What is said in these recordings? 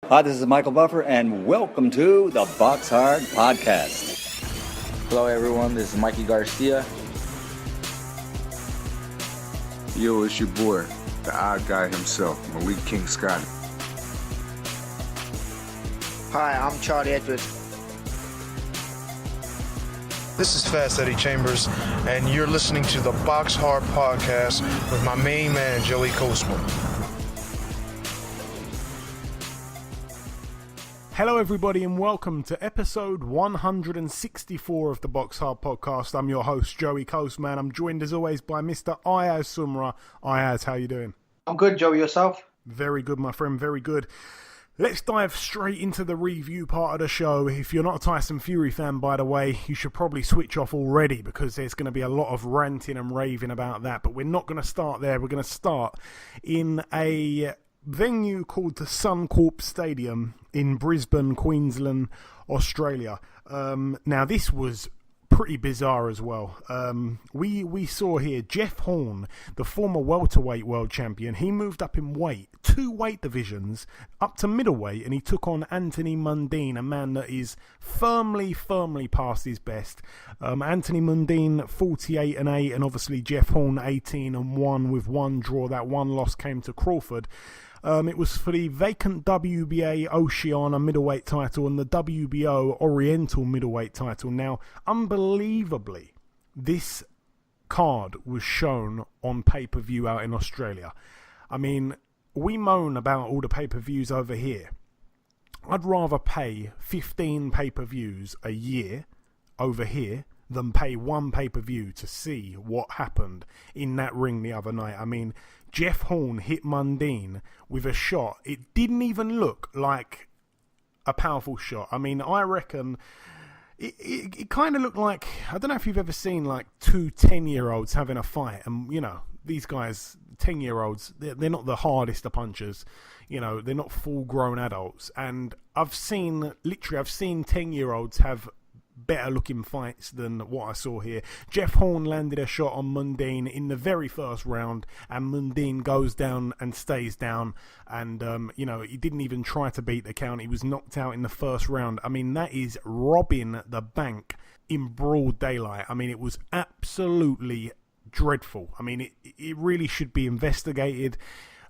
Hi, this is Michael Buffer, and welcome to the BoxHard Podcast. Hello, everyone. This is Mikey Garcia. Yo, it's your boy, the odd guy himself, Malik King Scotty. Hi, I'm Charlie Edwards. This is Fast Eddie Chambers, and you're listening to the BoxHard Podcast with my main man, Joey Coastman. Hello everybody and welcome to episode 164 of the BoxHard Podcast. I'm your host, Joey Coastman. I'm joined as always by Mr. Ayaz Sumra. Ayaz, how you doing? I'm good, Joey. Yourself? Very good, my friend, very good. Let's dive straight into the review part of the show. If you're not a Tyson Fury fan, by the way, you should probably switch off already because there's going to be a lot of ranting and raving about that. But we're not going to start there. We're going to start in a venue called the Suncorp Stadium in Brisbane, Queensland, Australia. Now, this was pretty bizarre as well. We saw here Jeff Horn, the former welterweight world champion. He moved up in weight, 2 weight divisions, up to middleweight, and he took on Anthony Mundine, a man that is firmly past his best. Anthony Mundine, 48-8, and obviously Jeff Horn, 18-1 with 1 draw. That 1 loss came to Crawford. It was for the vacant WBA Oceania middleweight title and the WBO Oriental middleweight title. Now, unbelievably, this card was shown on pay-per-view out in Australia. I mean, we moan about all the pay-per-views over here. I'd rather pay 15 pay-per-views a year over here than pay 1 pay-per-view to see what happened in that ring the other night. I mean, Jeff Horn hit Mundine with a shot. It didn't even look like a powerful shot. I mean, I reckon it kind of looked like, I don't know if you've ever seen like 2 10-year-olds having a fight. And, you know, these guys, 10-year-olds, they're not the hardest of punchers. You know, they're not full-grown adults. And I've seen 10-year-olds have better looking fights than what I saw here. Jeff Horn landed a shot on Mundine in the very first round, and Mundine goes down and stays down, and you know, he didn't even try to beat the count. He was knocked out in the first round. I mean, that is robbing the bank in broad daylight. I mean, it was absolutely dreadful. I mean, it really should be investigated.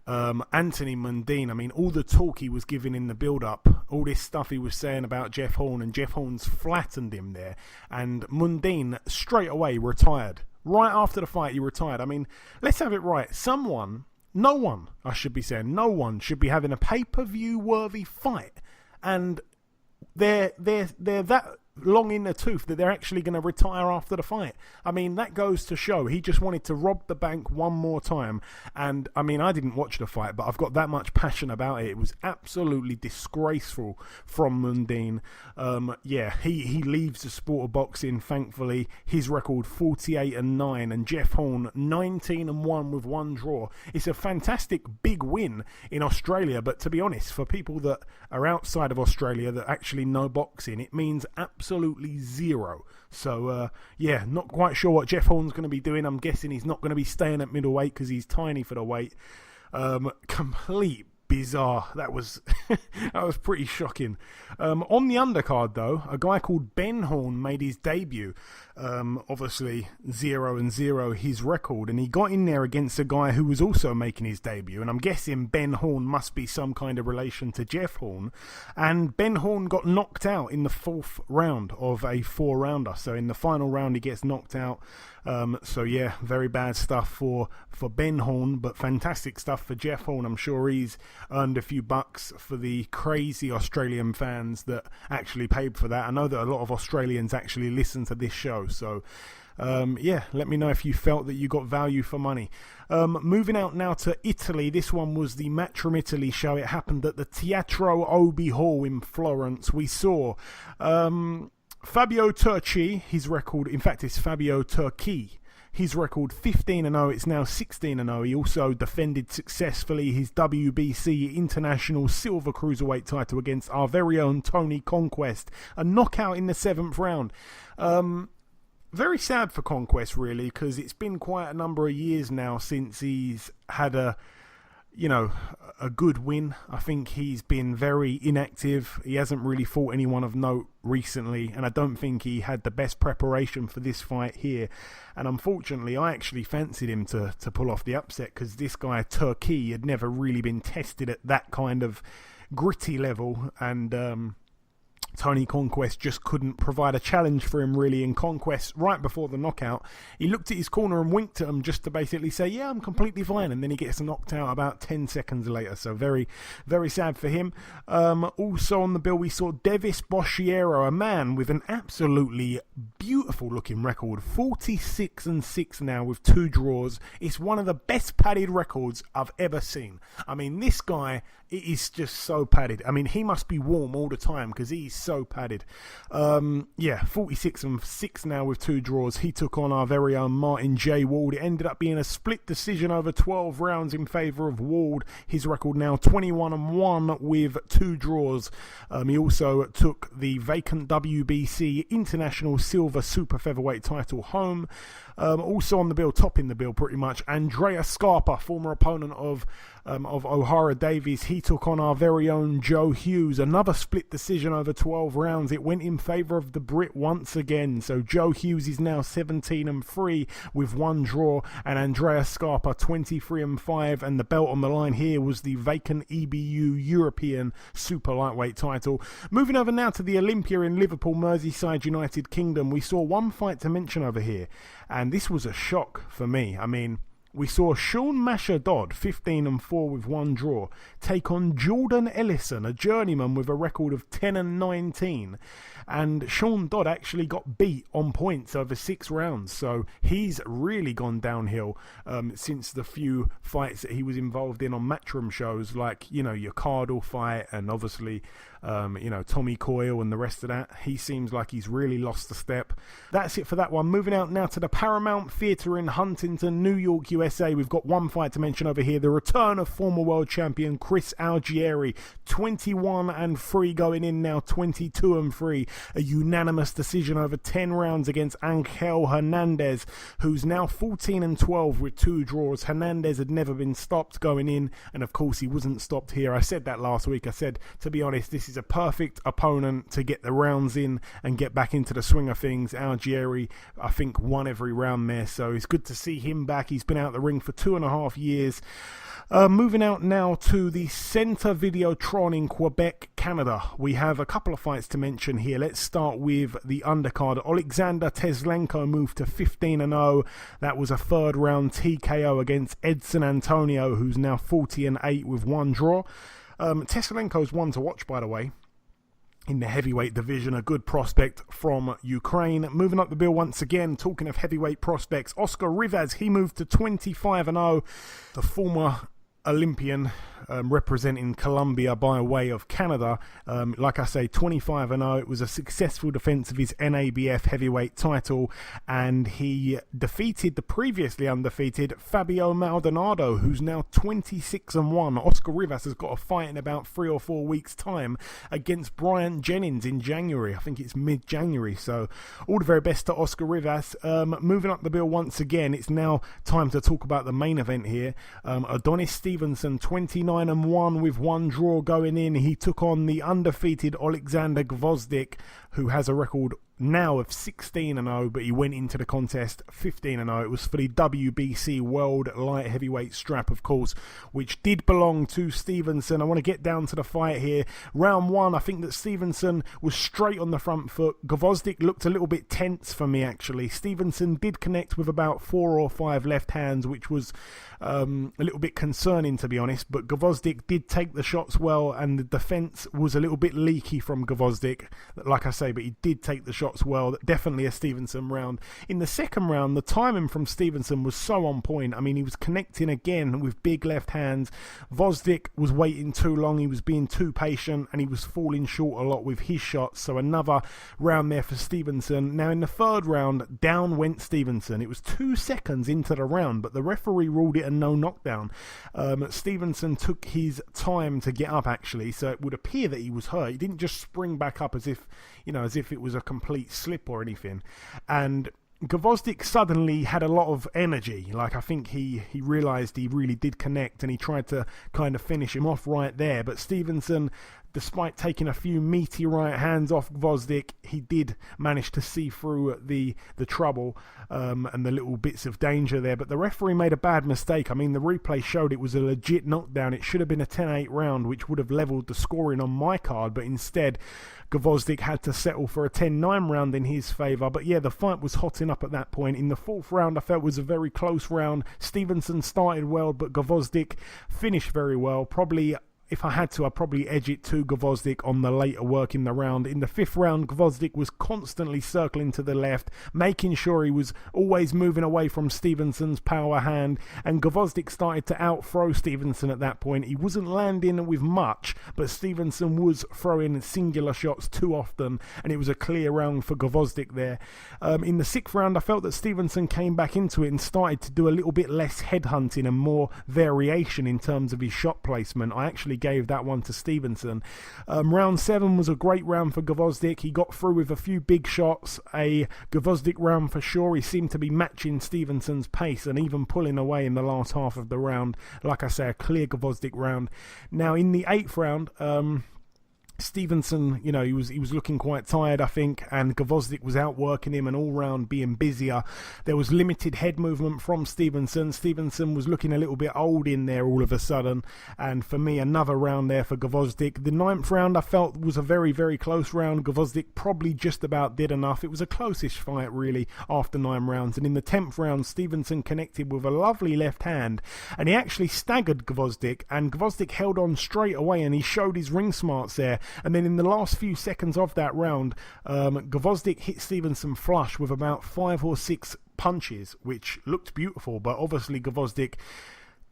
Anthony Mundine, I mean, all the talk he was giving in the build-up, all this stuff he was saying about Jeff Horn, and Jeff Horn's flattened him there, and Mundine straight away retired. Right after the fight, he retired. I mean, let's have it right. No one should be having a pay-per-view worthy fight, and they're that long in the tooth that they're actually going to retire after the fight. I mean, that goes to show he just wanted to rob the bank one more time. And I mean, I didn't watch the fight, but I've got that much passion about it. It was absolutely disgraceful from Mundine. He leaves the sport of boxing, thankfully. His record 48-9, and Jeff Horn 19-1 with 1 draw. It's a fantastic big win in Australia, but to be honest, for people that are outside of Australia that actually know boxing, it means absolutely zero. So, not quite sure what Jeff Horn's going to be doing. I'm guessing he's not going to be staying at middleweight because he's tiny for the weight. Complete bizarre. That was that was pretty shocking. On the undercard, though, a guy called Ben Horn made his debut. Obviously 0-0 his record, and he got in there against a guy who was also making his debut, and I'm guessing Ben Horn must be some kind of relation to Jeff Horn, and Ben Horn got knocked out in the 4th round of a 4-rounder. So in the final round he gets knocked out. Very bad stuff for Ben Horn, but fantastic stuff for Jeff Horn. I'm sure he's earned a few bucks for the crazy Australian fans that actually paid for that. I know that a lot of Australians actually listen to this show, so let me know if you felt that you got value for money. Moving out now to Italy. This one was the Matchroom Italy show. It happened at the Teatro Obi Hall in Florence. We saw Fabio Turchi, his record, in fact it's Fabio Turchi, his record 15-0, it's now 16-0. He also defended successfully his WBC International Silver Cruiserweight title against our very own Tony Conquest. A knockout in the 7th round. Very sad for Conquest, really, because it's been quite a number of years now since he's had a a good win. I think he's been very inactive. He hasn't really fought anyone of note recently, and I don't think he had the best preparation for this fight here. And unfortunately, I actually fancied him to pull off the upset, because this guy, Turkey, had never really been tested at that kind of gritty level, and Tony Conquest just couldn't provide a challenge for him, really. In Conquest, right before the knockout, he looked at his corner and winked at him just to basically say, yeah, I'm completely fine, and then he gets knocked out about 10 seconds later. So very, very sad for him. Also on the bill, we saw Devis Boshiero, a man with an absolutely beautiful looking record, 46-6 now with 2 draws. It's one of the best padded records I've ever seen. I mean, this guy, it is just so padded. I mean, he must be warm all the time, because he's so padded. 46-6 now with 2 draws. He took on our very own Martin J. Ward. It ended up being a split decision over 12 rounds in favour of Ward. His record now 21-1 with 2 draws. He also took the vacant WBC International Silver Super Featherweight title home. Also on the bill, topping the bill pretty much, Andrea Scarpa, former opponent of O'Hara Davies. He took on our very own Joe Hughes. Another split decision over 12 rounds. It went in favour of the Brit once again. So Joe Hughes is now 17-3 with 1 draw, and Andrea Scarpa 23-5. And the belt on the line here was the vacant EBU European Super Lightweight title. Moving over now to the Olympia in Liverpool, Merseyside, United Kingdom. We saw one fight to mention over here, and this was a shock for me. I mean, we saw Sean Masher Dodd, 15-4 with 1 draw, take on Jordan Ellison, a journeyman with a record of 10-19. And Sean Dodd actually got beat on points over 6 rounds. So he's really gone downhill since the few fights that he was involved in on Matchroom shows, like, your Cardle fight and obviously, Tommy Coyle and the rest of that. He seems like he's really lost a step. That's it for that one. Moving out now to the Paramount Theatre in Huntington, New York, USA. We've got one fight to mention over here. The return of former world champion Chris Algieri, 21-3 going in now, 22-3. A unanimous decision over 10 rounds against Angel Hernandez, who's now 14-12 with 2 draws. Hernandez had never been stopped going in, and of course he wasn't stopped here. I said that last week. I said, to be honest, this is a perfect opponent to get the rounds in and get back into the swing of things. Algieri, I think, won every round there, so it's good to see him back. He's been out the ring for 2.5 years. Moving out now to the Centre Videotron in Quebec, Canada. We have a couple of fights to mention here. Let's start with the undercard. Alexander Teslenko moved to 15-0. That was a 3rd round TKO against Edson Antonio, who's now 40-8 with 1 draw. Teslenko's one to watch, by the way, in the heavyweight division, a good prospect from Ukraine. Moving up the bill once again, talking of heavyweight prospects, Oscar Rivas, he moved to 25-0. The former Olympian representing Colombia by way of Canada. Like I say, 25-0. It was a successful defense of his NABF heavyweight title, and he defeated the previously undefeated Fabio Maldonado, who's now 26-1. Oscar Rivas has got a fight in about 3 or 4 weeks' time against Bryant Jennings in January. I think it's mid-January, so all the very best to Oscar Rivas. Moving up the bill once again, it's now time to talk about the main event here. Adonis Stevenson, 29-1 with 1 draw going in. He took on the undefeated Alexander Gvozdyk, who has a record now of 16-0, but he went into the contest 15-0. It was for the WBC World Light Heavyweight strap, of course, which did belong to Stevenson. I want to get down to the fight here. Round 1, I think that Stevenson was straight on the front foot. Gvozdyk looked a little bit tense for me, actually. Stevenson did connect with about 4 or 5 left hands, which was a little bit concerning, to be honest, but Gvozdyk did take the shots well, and the defense was a little bit leaky from Gvozdyk, like I say, but he did take the shots well. Definitely a Stevenson round. In the second round, the timing from Stevenson was so on point. I mean, he was connecting again with big left hands. Gvozdyk was waiting too long. He was being too patient, and he was falling short a lot with his shots. So another round there for Stevenson. Now in the third round, down went Stevenson. It was 2 seconds into the round, but the referee ruled it a no knockdown. Stevenson took his time to get up, actually, so it would appear that he was hurt. He didn't just spring back up as if it was a complete slip or anything. And Gvozdyk suddenly had a lot of energy. Like, I think he realised he really did connect, and he tried to kind of finish him off right there. But Stevenson, despite taking a few meaty right hands off Gvozdyk, he did manage to see through the trouble and the little bits of danger there. But the referee made a bad mistake. I mean, the replay showed it was a legit knockdown. It should have been a 10-8 round, which would have levelled the scoring on my card. But instead, Gvozdyk had to settle for a 10-9 round in his favour. But yeah, the fight was hotting up at that point. In the fourth round, I felt was a very close round. Stevenson started well, but Gvozdyk finished very well. Probably, if I had to, I'd probably edge it to Gvozdyk on the later work in the round. In the fifth round, Gvozdyk was constantly circling to the left, making sure he was always moving away from Stevenson's power hand, and Gvozdyk started to out-throw Stevenson at that point. He wasn't landing with much, but Stevenson was throwing singular shots too often, and it was a clear round for Gvozdyk there. In the sixth round, I felt that Stevenson came back into it and started to do a little bit less headhunting and more variation in terms of his shot placement. I actually gave that one to Stevenson. Round 7 was a great round for Gvozdyk. He got through with a few big shots. A Gvozdyk round for sure. He seemed to be matching Stevenson's pace and even pulling away in the last half of the round. Like I say, a clear Gvozdyk round. Now in the 8th round, Stevenson, he was looking quite tired, I think, and Gvozdyk was outworking him and all round being busier. There was limited head movement from Stevenson. Stevenson was looking a little bit old in there all of a sudden, and for me, another round there for Gvozdyk. The 9th round I felt was a very, very close round. Gvozdyk probably just about did enough. It was a close-ish fight, really, after 9 rounds, and in the 10th round, Stevenson connected with a lovely left hand, and he actually staggered Gvozdyk, and Gvozdyk held on straight away, and he showed his ring smarts there. And then in the last few seconds of that round, Gvozdyk hit Stevenson flush with about 5 or 6 punches, which looked beautiful. But obviously Gvozdyk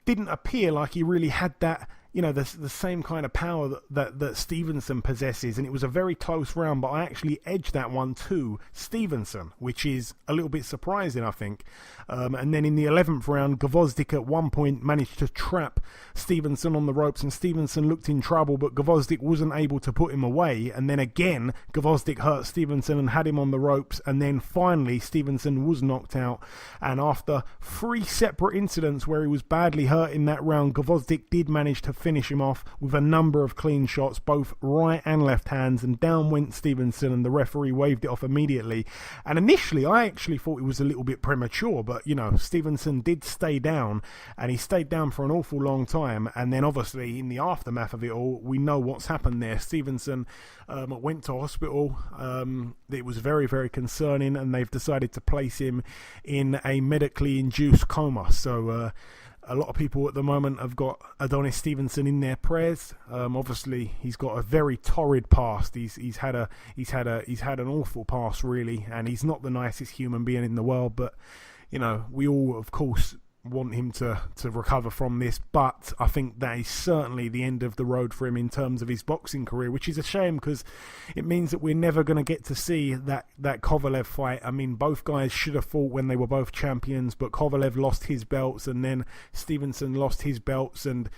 didn't appear like he really had that, the same kind of power that Stevenson possesses. And it was a very close round, but I actually edged that one to Stevenson, which is a little bit surprising, I think. And then in the 11th round, Gvozdyk at one point managed to trap Stevenson on the ropes, and Stevenson looked in trouble, but Gvozdyk wasn't able to put him away. And then again, Gvozdyk hurt Stevenson and had him on the ropes, and then finally Stevenson was knocked out. And after 3 separate incidents where he was badly hurt in that round, Gvozdyk did manage to finish him off with a number of clean shots, both right and left hands, and down went Stevenson, and the referee waved it off immediately. And initially I actually thought it was a little bit premature, but Stevenson did stay down, and he stayed down for an awful long time. And then obviously in the aftermath of it all, we know what's happened there. Stevenson went to hospital. It was very, very concerning, and they've decided to place him in a medically induced coma. So a lot of people at the moment have got Adonis Stevenson in their prayers. Obviously, he's got a very torrid past. He's had an awful past, really, and he's not the nicest human being in the world. But we all, of course, want him to recover from this, but I think that is certainly the end of the road for him in terms of his boxing career, which is a shame because it means that we're never going to get to see that Kovalev fight. I mean, both guys should have fought when they were both champions, but Kovalev lost his belts and then Stevenson lost his belts and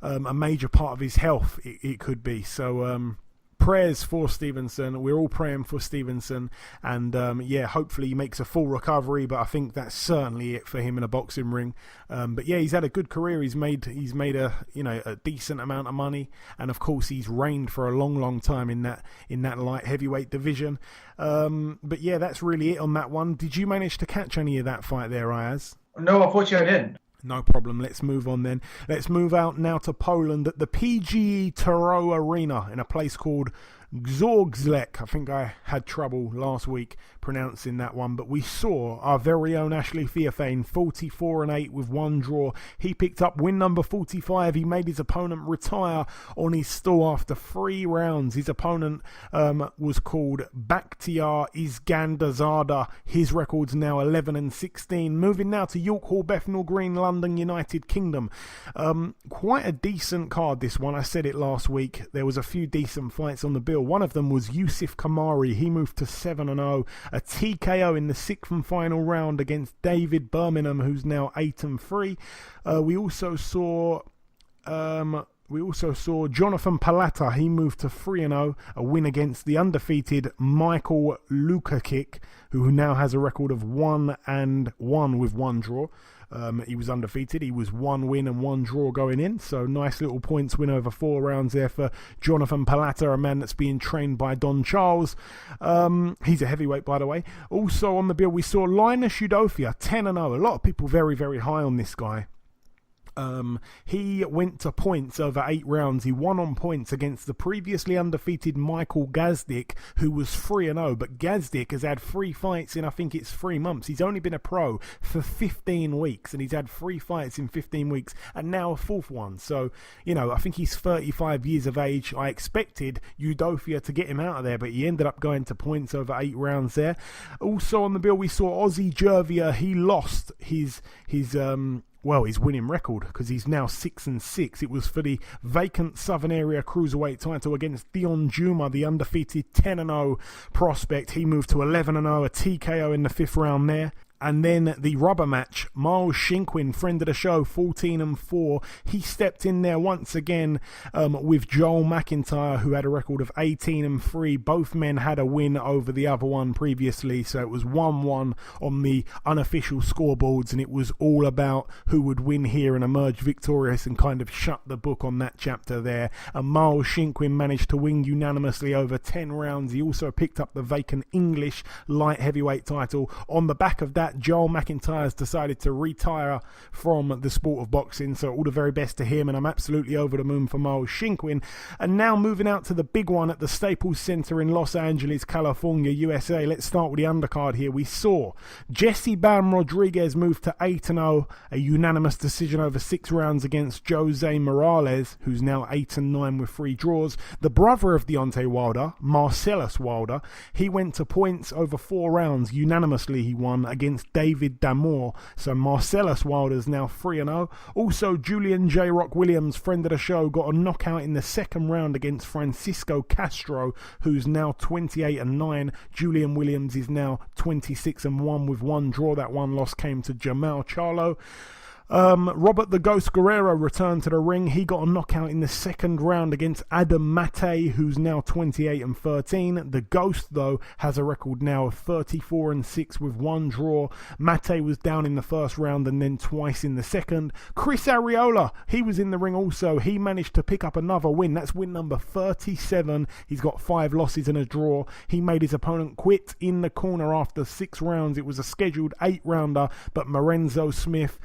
a major part of his health it could be. So prayers for Stevenson. We're all praying for Stevenson, and hopefully he makes a full recovery. But I think that's certainly it for him in a boxing ring. But yeah, he's had a good career. He's made a decent amount of money, and of course he's reigned for a long time in that light heavyweight division. But yeah, that's really it on that one. Did you manage to catch any of that fight there, Ayaz? No, unfortunately I didn't. No problem. Let's move on then. Let's move out now to Poland at the PGE Toro Arena in a place called Gzorgzlek. I think I had trouble last week pronouncing that one, but we saw our very own Ashley Theophane 44-8 with 1 draw. He picked up win number 45. He made his opponent retire on his stool after 3 rounds. His opponent was called Bakhtiar Izgandazada. His record's now 11-16. Moving now to York Hall, Bethnal Green, London, United Kingdom. Quite a decent card, this one. I said it last week. There was a few decent fights on the bill. One of them was Yusuf Kamari. He moved to 7-0. A TKO in the 6th and final round against David Birmingham, who's now 8-3. We also saw we also saw Jonathan Palata. He moved to 3-0, a win against the undefeated Michael Lukakic, who now has a record of 1-1 with 1 draw. He was undefeated. He was 1 win and 1 draw going in. So nice little points win over 4 rounds there for Jonathan Palata, a man that's being trained by Don Charles. He's a heavyweight, by the way. Also on the bill, we saw Linus Udofia, 10-0. A lot of people very, very high on this guy. He went to points over 8 rounds. He won on points against the previously undefeated Michael Gazdic, who was 3-0. But Gazdic has had 3 fights in, I think it's 3 months. He's only been a pro for 15 weeks, and he's had 3 fights in 15 weeks, and now a 4th one. So, I think he's 35 years of age. I expected Udofia to get him out of there, but he ended up going to points over 8 rounds there. Also on the bill, we saw Ozzy Jervia. He lost his winning record, because he's now 6-6. It was for the vacant Southern Area Cruiserweight title against Dion Juma, the undefeated 10-0 prospect. He moved to 11-0, a TKO in the 5th round there. And then the rubber match, Miles Shinkwin, friend of the show, 14-4. He stepped in there once again with Joel McIntyre, who had a record of 18-3. Both men had a win over the other one previously, so it was 1-1 on the unofficial scoreboards, and it was all about who would win here and emerge victorious and kind of shut the book on that chapter there. And Miles Shinkwin managed to win unanimously over 10 rounds. He also picked up the vacant English light heavyweight title. On the back of that, Joel McIntyre has decided to retire from the sport of boxing, so all the very best to him, and I'm absolutely over the moon for Miles Shinkwin. And now moving out to the big one at the Staples Center in Los Angeles, California, USA. Let's start with the undercard here. We saw Jesse Bam Rodriguez move to 8-0, a unanimous decision over 6 rounds against Jose Morales, who's now 8-9 with 3 draws. The brother of Deontay Wilder, Marcellus Wilder, he went to points over 4 rounds. Unanimously he won against David Damore. So Marcellus Wilder's now 3-0. Also, Julian J. Rock Williams, friend of the show, got a knockout in the 2nd round against Francisco Castro, who's now 28-9. Julian Williams is now 26-1 with 1 draw. That 1 loss came to Jermall Charlo. Robert the Ghost Guerrero returned to the ring. He got a knockout in the 2nd round against Adam Mate, who's now 28-13. The Ghost, though, has a record now of 34-6 with 1 draw. Mate was down in the 1st round and then twice in the 2nd. Chris Arreola, he was in the ring also. He managed to pick up another win. That's win number 37. He's got 5 losses and a draw. He made his opponent quit in the corner after 6 rounds. It was a scheduled 8-rounder, but Lorenzo Smith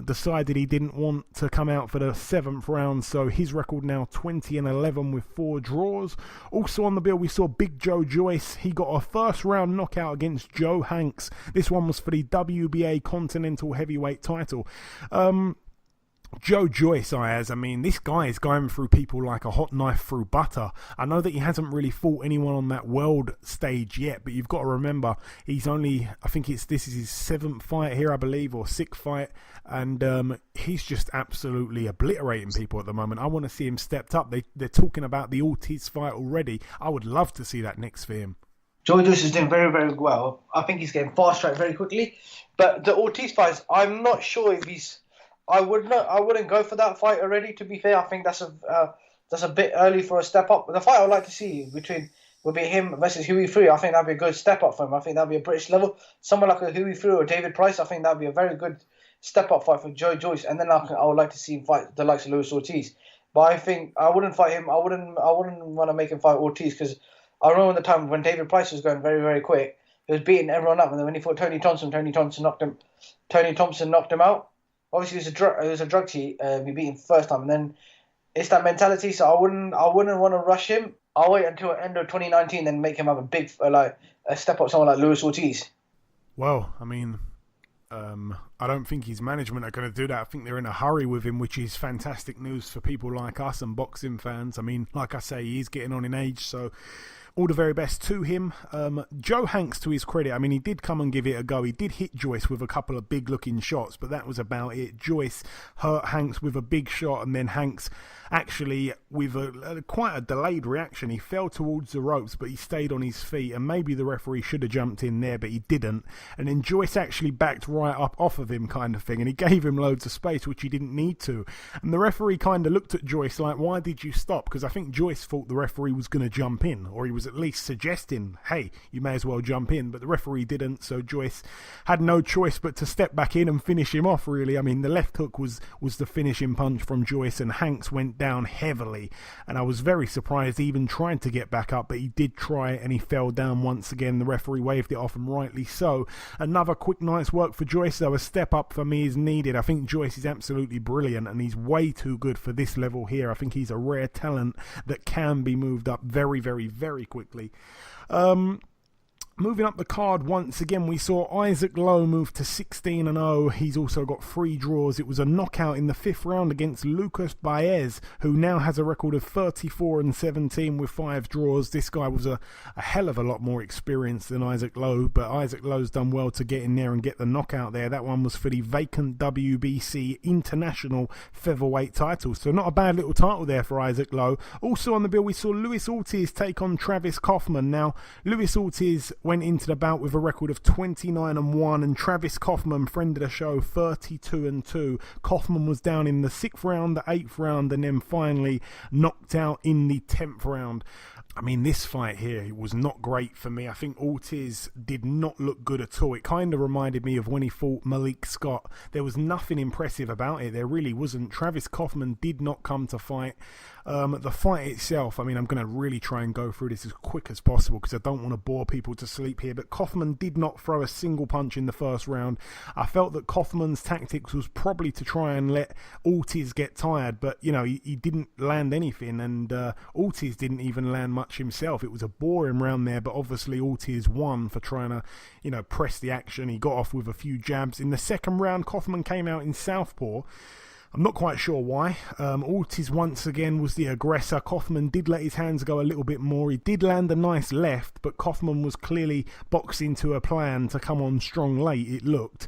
decided he didn't want to come out for the 7th round, so his record now 20-11 with 4 draws. Also on the bill, we saw Big Joe Joyce. He got a 1st round knockout against Joe Hanks. This one was for the WBA Continental Heavyweight title. Joe Joyce, Ayaz, I mean, this guy is going through people like a hot knife through butter. I know that he hasn't really fought anyone on that world stage yet, but you've got to remember, he's only, this is his 7th fight here, I believe, or 6th fight, and he's just absolutely obliterating people at the moment. I want to see him stepped up. They're talking about the Ortiz fight already. I would love to see that next for him. Joe Joyce is doing very, very well. I think he's getting fast track very quickly, but the Ortiz fights, I'm not sure if he's... I wouldn't go for that fight already. To be fair, I think that's a bit early for a step up. But the fight I'd like to see would be him versus Huey Frew. I think that'd be a good step up for him. I think that'd be a British level. Someone like a Huey Frew or David Price, I think that'd be a very good step up fight for Joe Joyce. And then I would like to see him fight the likes of Luis Ortiz. But I think I wouldn't fight him. I wouldn't want to make him fight Ortiz, because I remember the time when David Price was going very, very quick. He was beating everyone up, and then when he fought Tony Thompson knocked him out. Obviously, it was a drug cheat. We beat him first time, and then it's that mentality. So I wouldn't want to rush him. I'll wait until the end of 2019, then make him have a big a step up, someone like Luis Ortiz. Well, I mean, I don't think his management are going to do that. I think they're in a hurry with him, which is fantastic news for people like us and boxing fans. I mean, like I say, he's getting on in age, so all the very best to him. Joe Hanks, to his credit, I mean, he did come and give it a go. He did hit Joyce with a couple of big-looking shots, but that was about it. Joyce hurt Hanks with a big shot, and then Hanks actually, with quite a delayed reaction, he fell towards the ropes, but he stayed on his feet, and maybe the referee should have jumped in there, but he didn't. And then Joyce actually backed right up off of him, kind of thing, and he gave him loads of space, which he didn't need to. And the referee kind of looked at Joyce like, why did you stop? Because I think Joyce thought the referee was going to jump in, or he was at least suggesting, hey, you may as well jump in, but the referee didn't, so Joyce had no choice but to step back in and finish him off, really. I mean, the left hook was the finishing punch from Joyce, and Hanks went down heavily, and I was very surprised he even tried to get back up, but he did try, and he fell down once again. The referee waved it off, and rightly so. Another quick night's work for Joyce, though. A step up for me is needed. I think Joyce is absolutely brilliant, and he's way too good for this level here. I think he's a rare talent that can be moved up very, very, very quickly. Moving up the card once again, we saw Isaac Lowe move to 16-0. He's also got 3 draws. It was a knockout in the 5th round against Lucas Baez, who now has a record of 34-17 with 5 draws. This guy was a hell of a lot more experienced than Isaac Lowe, but Isaac Lowe's done well to get in there and get the knockout there. That one was for the vacant WBC International Featherweight title, so not a bad little title there for Isaac Lowe. Also on the bill, we saw Luis Ortiz take on Travis Kaufman. Now, Luis Ortiz went into the bout with a record of 29-1, and Travis Kaufman, friend of the show, 32-2. Kaufman was down in the 6th round, the 8th round, and then finally knocked out in the 10th round. I mean, this fight here was not great for me. I think Ortiz did not look good at all. It kind of reminded me of when he fought Malik Scott. There was nothing impressive about it. There really wasn't. Travis Kaufman did not come to fight. The fight itself, I mean, I'm going to really try and go through this as quick as possible because I don't want to bore people to sleep here, but Kaufman did not throw a single punch in the first round. I felt that Kaufman's tactics was probably to try and let Ortiz get tired, but, you know, he didn't land anything, and Ortiz didn't even land much himself. It was a boring round there, but obviously Ortiz won for trying to, you know, press the action. He got off with a few jabs. In the second round, Kaufman came out in southpaw. I'm not quite sure why. Ortiz once again was the aggressor. Kaufman did let his hands go a little bit more. He did land a nice left, but Kaufman was clearly boxing to a plan to come on strong late, it looked.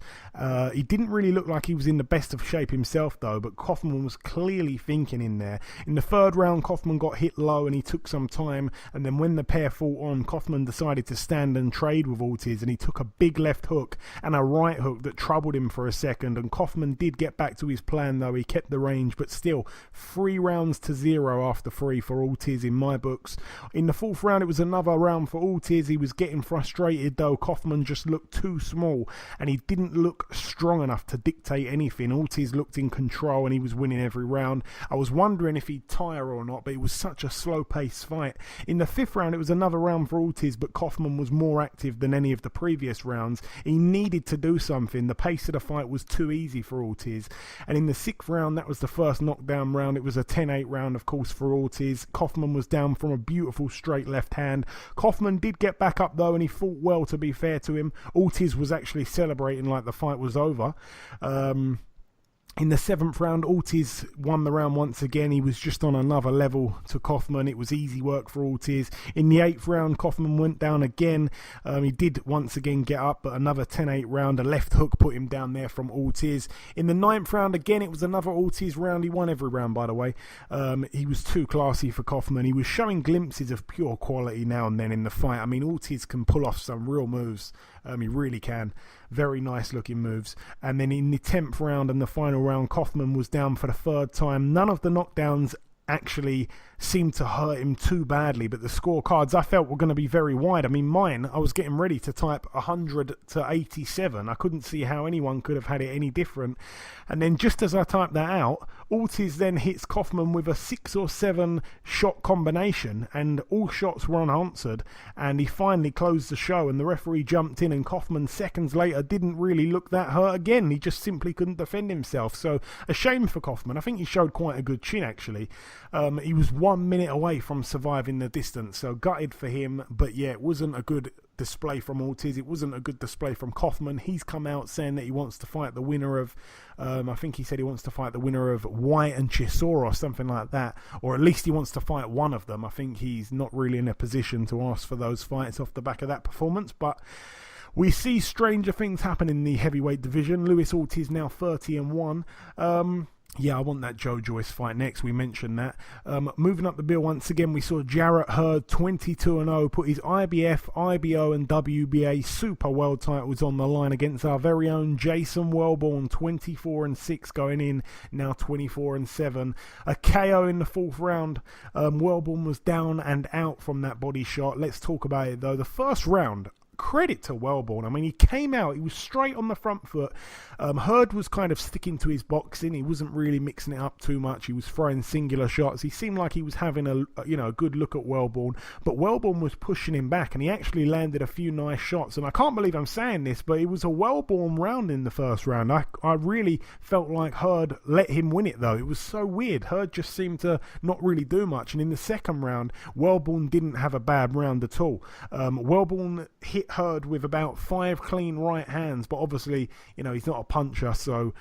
He didn't really look like he was in the best of shape himself, though, but Kaufman was clearly thinking in there. In the third round, Kaufman got hit low and he took some time, and then when the pair fought on, Kaufman decided to stand and trade with Ortiz, and he took a big left hook and a right hook that troubled him for a second, and Kaufman did get back to his plan, though. He kept the range, but still 3-0 after 3 for Ortiz in my books. In the 4th round, it was another round for Ortiz. He was getting frustrated, though. Kaufman just looked too small, and he didn't look strong enough to dictate anything. Ortiz looked in control, and he was winning every round. I was wondering if he'd tire or not, but it was such a slow-paced fight. In the 5th round, it was another round for Ortiz, but Kaufman was more active than any of the previous rounds. He needed to do something. The pace of the fight was too easy for Ortiz. And in the 6th round, that was the first knockdown round. It was a 10-8 round, of course, for Ortiz. Kaufman was down from a beautiful straight left hand. Kaufman did get back up, though, and he fought well, to be fair to him. Ortiz was actually celebrating like the fight was over. In the 7th round, Ortiz won the round once again. He was just on another level to Kaufman. It was easy work for Ortiz. In the 8th round, Kaufman went down again. He did once again get up, but another 10-8 round. A left hook put him down there from Ortiz. In the 9th round, again, it was another Ortiz round. He won every round, by the way. He was too classy for Kaufman. He was showing glimpses of pure quality now and then in the fight. I mean, Ortiz can pull off some real moves. He really can. Very nice looking moves. And then in the 10th round and the final round, Kaufman was down for the 3rd time. None of the knockdowns actually seemed to hurt him too badly, but the scorecards I felt were going to be very wide. I mean, mine, I was getting ready to type 100-87. I couldn't see how anyone could have had it any different. And then just as I typed that out, Ortiz then hits Kaufman with a 6 or 7 shot combination, and all shots were unanswered, and he finally closed the show, and the referee jumped in, and Kaufman seconds later didn't really look that hurt again. He just simply couldn't defend himself. So a shame for Kaufman. I think he showed quite a good chin, actually. He was 1 minute away from surviving the distance, so gutted for him. But yeah, it wasn't a good display from Ortiz. It wasn't a good display from Kaufman. He's come out saying that he wants to fight the winner of, I think he said he wants to fight the winner of White and Chisora or something like that, or at least he wants to fight one of them. I think he's not really in a position to ask for those fights off the back of that performance, but we see stranger things happen in the heavyweight division. Luis Ortiz now 30-1. Yeah, I want that Joe Joyce fight next. We mentioned that. Moving up the bill once again, we saw Jarrett Hurd 22-0 put his IBF, IBO and WBA Super World titles on the line against our very own Jason Wellborn, 24-6 going in, now 24-7. A KO in the fourth round. Wellborn was down and out from that body shot. Let's talk about it though. The first round, credit to Wellborn. I mean, he came out, he was straight on the front foot. Hurd was kind of sticking to his boxing. He wasn't really mixing it up too much. He was throwing singular shots. He seemed like he was having a good look at Wellborn, but Wellborn was pushing him back, and he actually landed a few nice shots. And I can't believe I'm saying this, but it was a Wellborn round in the first round. I really felt like Hurd let him win it though. It was so weird. Hurd just seemed to not really do much, and in the second round, Wellborn didn't have a bad round at all. Wellborn hit Hurd with about 5 clean right hands, but obviously, he's not a puncher, so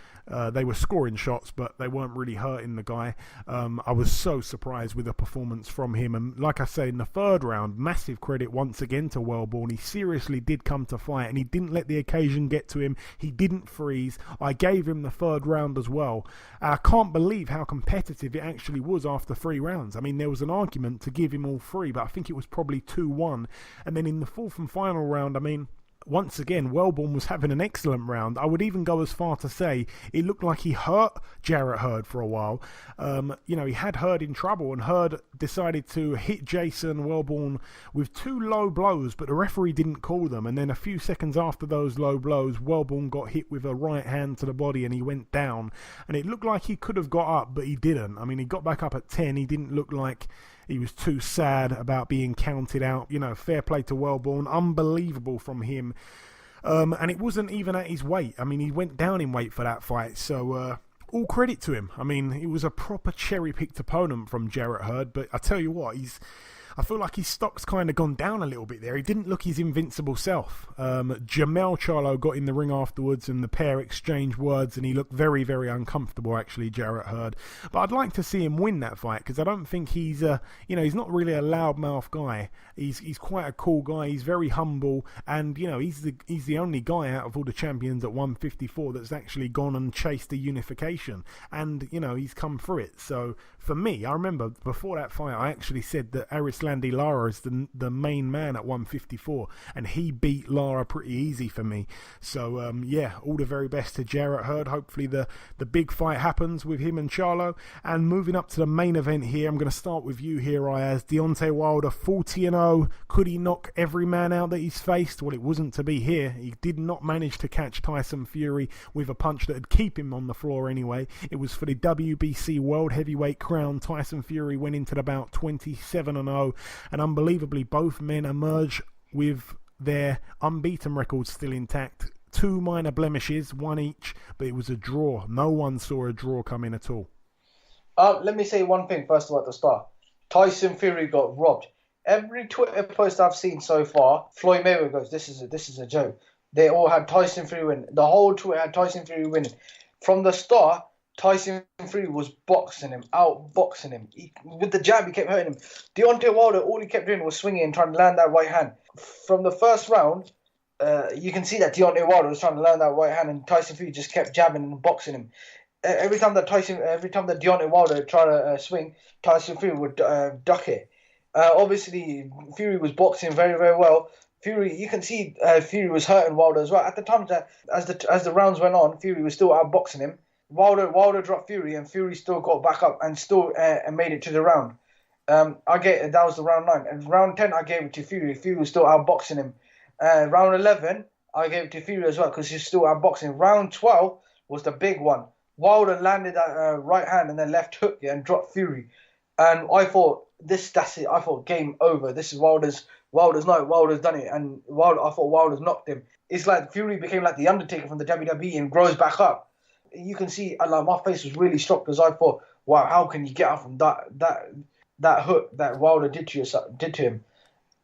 they were scoring shots, but they weren't really hurting the guy. I was so surprised with the performance from him, and like I say, in the third round, massive credit once again to Wellborn. He seriously did come to fight, and he didn't let the occasion get to him. He didn't freeze. I gave him the third round as well. I can't believe how competitive it actually was after 3 rounds. I mean, there was an argument to give him all 3, but I think it was probably 2-1, and then in the fourth and final round, I mean, once again, Wellborn was having an excellent round. I would even go as far to say it looked like he hurt Jarrett Hurd for a while. He had Hurd in trouble, and Hurd decided to hit Jason Wellborn with 2 low blows, but the referee didn't call them. And then a few seconds after those low blows, Wellborn got hit with a right hand to the body, and he went down. And it looked like he could have got up, but he didn't. I mean, he got back up at 10. He didn't look like he was too sad about being counted out. Fair play to Wellborn. Unbelievable from him. And it wasn't even at his weight. I mean, he went down in weight for that fight. So all credit to him. I mean, it was a proper cherry-picked opponent from Jarrett Hurd. But I tell you what, I feel like his stock's kind of gone down a little bit there. He didn't look his invincible self. Jermall Charlo got in the ring afterwards, and the pair exchanged words, and he looked very, very uncomfortable, actually, Jarrett Hurd. But I'd like to see him win that fight, because I don't think he's not really a loudmouth guy. He's quite a cool guy. He's very humble, and he's the only guy out of all the champions at 154 that's actually gone and chased the unification, and he's come through it. So for me, I remember before that fight, I actually said that Arislandi Lara is the main man at 154, and he beat Lara pretty easy for me. So all the very best to Jarrett Hurd. Hopefully the big fight happens with him and Charlo. And moving up to the main event here, I'm going to start with you here, Ayaz. Deontay Wilder 40-0. Could he knock every man out that he's faced? Well, it wasn't to be here. He did not manage to catch Tyson Fury with a punch that would keep him on the floor anyway. It was for the WBC World Heavyweight crown. Tyson Fury went into the bout 27-0, and unbelievably both men emerge with their unbeaten records still intact. 2 minor blemishes, 1 each, but it was a draw. No one saw a draw coming at all. Let me say one thing first of all at the start. Tyson Fury got robbed. Every Twitter post I've seen so far, Floyd Mayweather goes, this is a joke. They all had Tyson Fury winning. The whole Twitter had Tyson Fury winning. From the start, Tyson Fury was outboxing him. With the jab, he kept hurting him. Deontay Wilder, all he kept doing was swinging and trying to land that right hand. From the first round, you can see that Deontay Wilder was trying to land that right hand, and Tyson Fury just kept jabbing and boxing him. Every time that Deontay Wilder tried to swing, Tyson Fury would duck it. Obviously, Fury was boxing very, very well. Fury, you can see Fury was hurting Wilder as well. At the time, as the rounds went on, Fury was still outboxing him. Wilder dropped Fury, and Fury still got back up and still made it to the round. That was the round 9. And round 10, I gave it to Fury. Fury was still outboxing him. Round 11, I gave it to Fury as well because he's still outboxing. Round 12 was the big one. Wilder landed that right hand and then left hook and dropped Fury. And I thought, that's it. I thought, game over. This is Wilder's night. Wilder's done it. And I thought Wilder's knocked him. It's like Fury became like the Undertaker from the WWE and grows back up. You can see, my face was really shocked because I thought wow, how can you get up from that hook that Wilder did to him?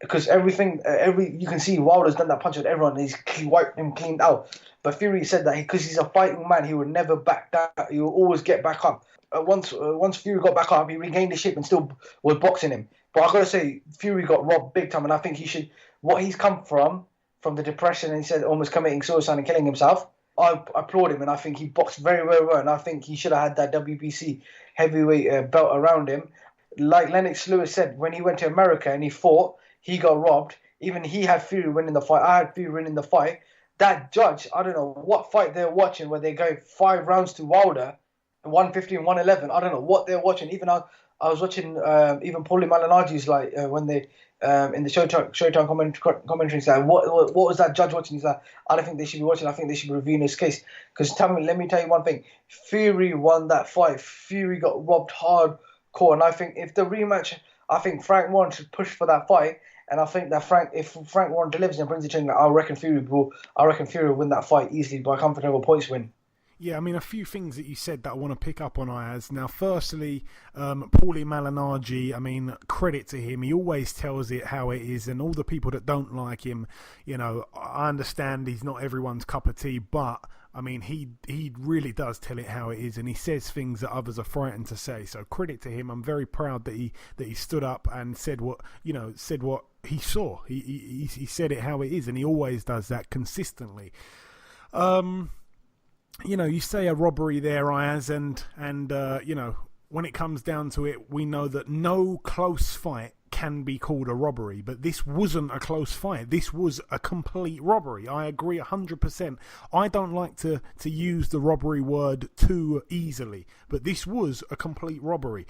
Because you can see Wilder's done that punch at everyone, and he's wiped him cleaned out. But Fury said that because he's a fighting man, he would never back down. He will always get back up. Once Fury got back up, he regained the ship and still was boxing him. But I gotta say, Fury got robbed big time, and I think he should. What he's come from the depression, and he said almost committing suicide and killing himself. I applaud him, and I think he boxed very, very well. And I think he should have had that WBC heavyweight belt around him. Like Lennox Lewis said, when he went to America and he fought, he got robbed. Even he had Fury winning the fight. I had Fury winning the fight. That judge, I don't know what fight they're watching where they go 5 rounds to Wilder, 115, 111. I don't know what they're watching. Even I was watching even Paulie Malignaggi's when they in the Showtime commentary. He's like, what was that judge watching? He's like, I don't think they should be watching. I think they should be reviewing this case. Because let me tell you one thing. Fury won that fight. Fury got robbed hardcore. And I think if the rematch, I think Frank Warren should push for that fight. And I think that if Frank Warren delivers and brings it to him, I reckon Fury will win that fight easily by comfortable points win. Yeah, I mean, a few things that you said that I want to pick up on, Ayaz. Now, firstly, Paulie Malignaggi, I mean, credit to him. He always tells it how it is, and all the people that don't like him, you know, I understand he's not everyone's cup of tea, but, I mean, he really does tell it how it is, and he says things that others are frightened to say. So credit to him. I'm very proud that he stood up and said what he saw. He said it how it is, and he always does that consistently. You know, you say a robbery there, Ayaz, and you know, when it comes down to it, we know that no close fight can be called a robbery, but this wasn't a close fight. This was a complete robbery. I agree 100%. I don't like to use the robbery word too easily, but this was a complete robbery.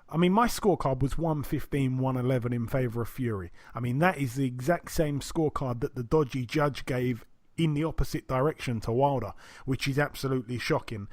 I mean, my scorecard was 115-111 in favour of Fury. I mean, that is the exact same scorecard that the dodgy judge gave in the opposite direction to Wilder, which is absolutely shocking.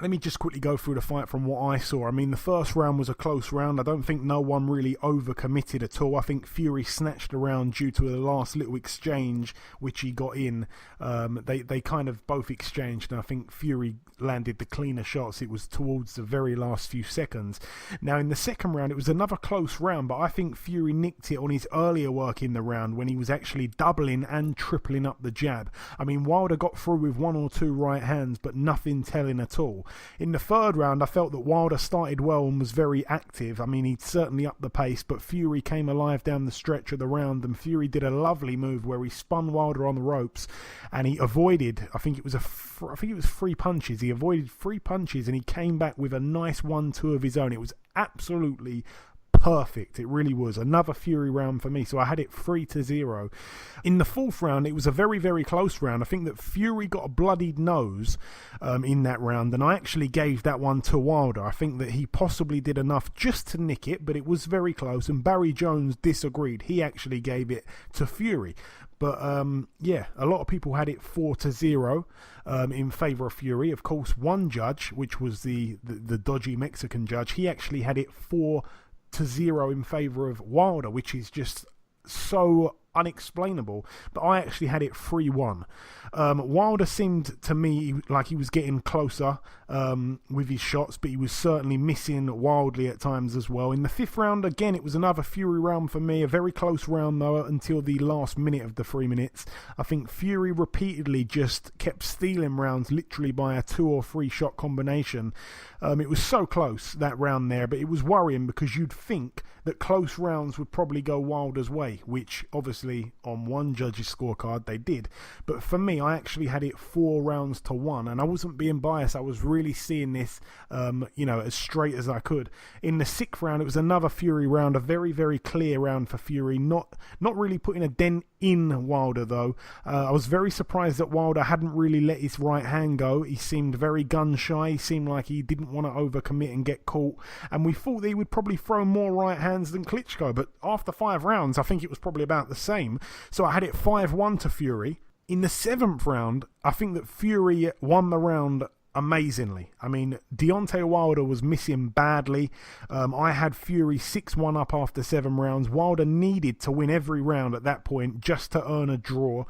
Let me just quickly go through the fight from what I saw. I mean, the first round was a close round. I don't think no one really overcommitted at all. I think Fury snatched around due to the last little exchange which he got in. They kind of both exchanged, and I think Fury landed the cleaner shots. It was towards the very last few seconds. Now, in the second round, it was another close round, but I think Fury nicked it on his earlier work in the round when he was actually doubling and tripling up the jab. I mean, Wilder got through with 1 or 2 right hands, but nothing telling at all. In the third round, I felt that Wilder started well and was very active. I mean, he'd certainly upped the pace, but Fury came alive down the stretch of the round, and Fury did a lovely move where he spun Wilder on the ropes, and he avoided, I think it was 3 punches. He avoided 3 punches, and he came back with a nice 1-2 of his own. It was absolutely perfect. It really was. Another Fury round for me, so I had it 3-0. In the fourth round, it was a very, very close round. I think that Fury got a bloodied nose in that round, and I actually gave that one to Wilder. I think that he possibly did enough just to nick it, but it was very close, and Barry Jones disagreed. He actually gave it to Fury. But, yeah, a lot of people had it 4-0 in favour of Fury. Of course, one judge, which was the dodgy Mexican judge, he actually had it 4-0 in favour of Wilder, which is just so unexplainable, but I actually had it 3-1. Wilder seemed to me like he was getting closer with his shots, but he was certainly missing wildly at times as well. In the fifth round, again, it was another Fury round for me, a very close round though until the last minute of the 3 minutes. I think Fury repeatedly just kept stealing rounds literally by a 2 or 3 shot combination. It was so close, that round there, but it was worrying because you'd think that close rounds would probably go Wilder's way, which obviously on one judge's scorecard they did. But for me, I actually had it 4-1, and I wasn't being biased. I was really seeing this, as straight as I could. In the sixth round, it was another Fury round, a very, very clear round for Fury. Not really putting a dent in Wilder though. I was very surprised that Wilder hadn't really let his right hand go. He seemed very gun shy. He seemed like he didn't want to overcommit and get caught. And we thought that he would probably throw more right hands than Klitschko. But after 5 rounds, I think it was probably about the same. So I had it 5-1 to Fury. In the 7th round, I think that Fury won the round amazingly. I mean, Deontay Wilder was missing badly. I had Fury 6-1 up after 7 rounds. Wilder needed to win every round at that point just to earn a draw,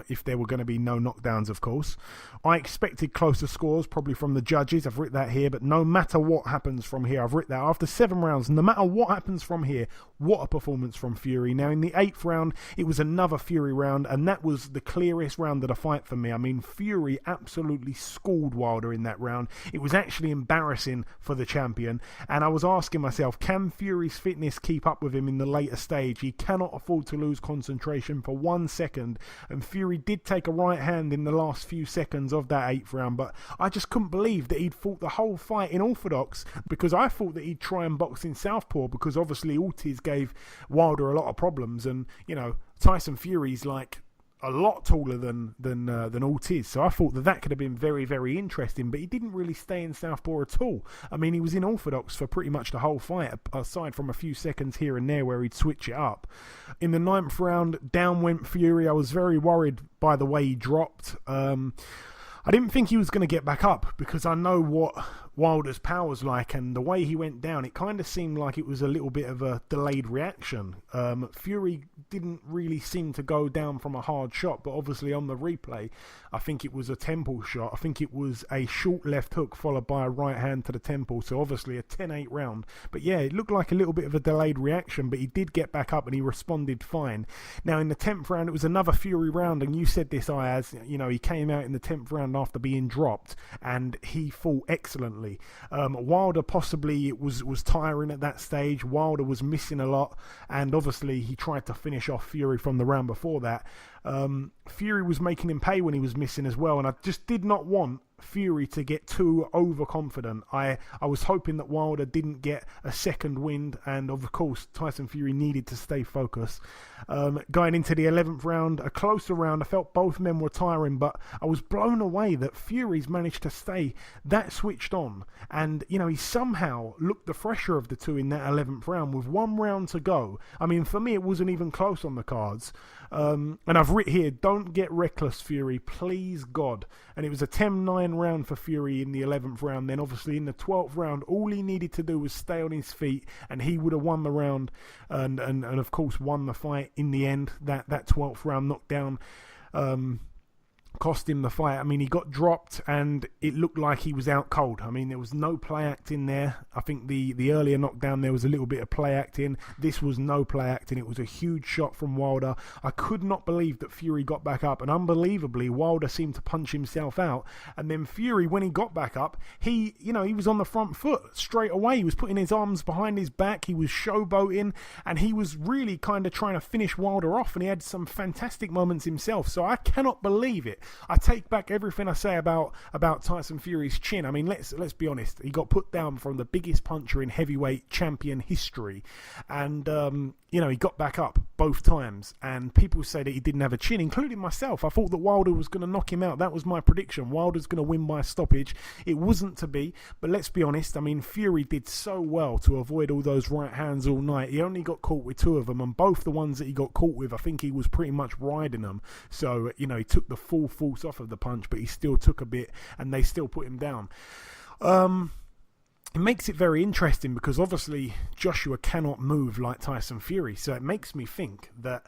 if there were going to be no knockdowns, of course. I expected closer scores, probably from the judges. I've written that here, but no matter what happens from here, I've written that after 7 rounds, no matter what happens from here, what a performance from Fury. Now, in the 8th round, it was another Fury round, and that was the clearest round of the fight for me. I mean, Fury absolutely schooled Wilder in that round. It was actually embarrassing for the champion, and I was asking myself, can Fury's fitness keep up with him in the later stage? He cannot afford to lose concentration for 1 second, and Fury did take a right hand in the last few seconds of that 8th round, but I just couldn't believe that he'd fought the whole fight in orthodox, because I thought that he'd try and box in southpaw, because obviously Ortiz gave Wilder a lot of problems, and Tyson Fury's like a lot taller than Ortiz, so I thought that could have been very, very interesting, but he didn't really stay in southpaw at all. I mean, he was in orthodox for pretty much the whole fight, aside from a few seconds here and there where he'd switch it up. In the 9th round, down went Fury. I was very worried by the way he dropped. I didn't think he was going to get back up, because I know what Wilder's power's like, and the way he went down, it kind of seemed like it was a little bit of a delayed reaction. Fury didn't really seem to go down from a hard shot, but obviously on the replay, I think it was a temple shot. I think it was a short left hook followed by a right hand to the temple, so obviously a 10-8 round. But yeah, it looked like a little bit of a delayed reaction, but he did get back up and he responded fine. Now in the 10th round, it was another Fury round, and you said this, Ayaz, he came out in the 10th round after being dropped, and he fought excellently. Wilder possibly was tiring at that stage. Wilder was missing a lot, and obviously he tried to finish off Fury from the round before that. Fury was making him pay when he was missing as well, and I just did not want Fury to get too overconfident. I was hoping that Wilder didn't get a second wind, and of course Tyson Fury needed to stay focused. Going into the 11th round, a closer round, I felt both men were tiring, but I was blown away that Fury's managed to stay that switched on, and he somehow looked the fresher of the two in that 11th round with 1 round to go. I mean, for me it wasn't even close on the cards. And I've written here, don't get reckless, Fury, please God. And it was a 10-9 round for Fury in the 11th round. Then obviously in the 12th round, all he needed to do was stay on his feet, and he would have won the round, and of course won the fight in the end. That 12th round knockdown cost him the fight. I mean, he got dropped and it looked like he was out cold. I mean, there was no play acting there. I think the earlier knockdown, there was a little bit of play acting. This was no play acting. It was a huge shot from Wilder. I could not believe that Fury got back up, and unbelievably, Wilder seemed to punch himself out. And then Fury, when he got back up, he was on the front foot straight away. He was putting his arms behind his back. He was showboating, and he was really kind of trying to finish Wilder off, and he had some fantastic moments himself. So I cannot believe it. I take back everything I say about Tyson Fury's chin. I mean, let's be honest. He got put down from the biggest puncher in heavyweight champion history, and he got back up both times. And people say that he didn't have a chin, including myself. I thought that Wilder was going to knock him out. That was my prediction. Wilder's going to win by stoppage. It wasn't to be, but let's be honest. I mean, Fury did so well to avoid all those right hands all night. He only got caught with 2 of them, and both the ones that he got caught with, I think he was pretty much riding them. So, he took the full force off of the punch, but he still took a bit, and they still put him down. It makes it very interesting because obviously Joshua cannot move like Tyson Fury, so it makes me think that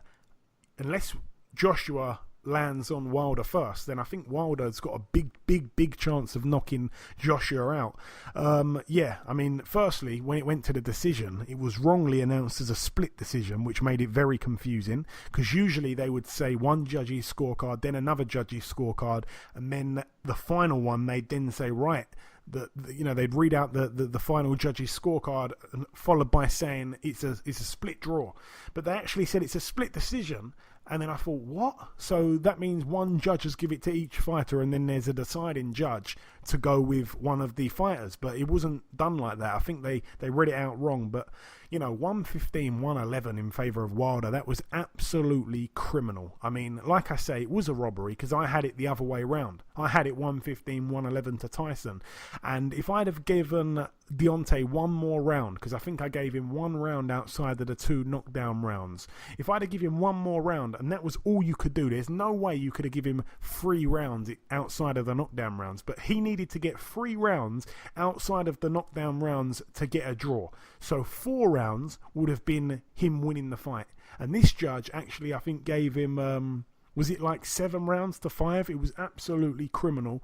unless Joshua lands on Wilder first, then I think Wilder's got a big chance of knocking Joshua out. I mean, firstly, when it went to the decision, it was wrongly announced as a split decision, which made it very confusing, because usually they would say one judge's scorecard, then another judge's scorecard, and then the final one, they'd then say, right, they'd read out the final judge's scorecard, followed by saying it's a split draw. But they actually said it's a split decision. And then I thought, what? So that means one judge has given it to each fighter, and then there's a deciding judge to go with one of the fighters. But it wasn't done like that. I think they read it out wrong. But, 115, 111 in favour of Wilder, that was absolutely criminal. I mean, like I say, it was a robbery because I had it the other way around. I had it 115, 111 to Tyson. And if I'd have given Deontay one more round, because I think I gave him one round outside of the 2 knockdown rounds. If I'd have given him one more round and that was all you could do, there's no way you could have given him 3 rounds outside of the knockdown rounds. But he needed to get 3 rounds outside of the knockdown rounds to get a draw. So 4 rounds would have been him winning the fight. And this judge actually, I think, gave him, was it like 7 rounds to 5? It was absolutely criminal.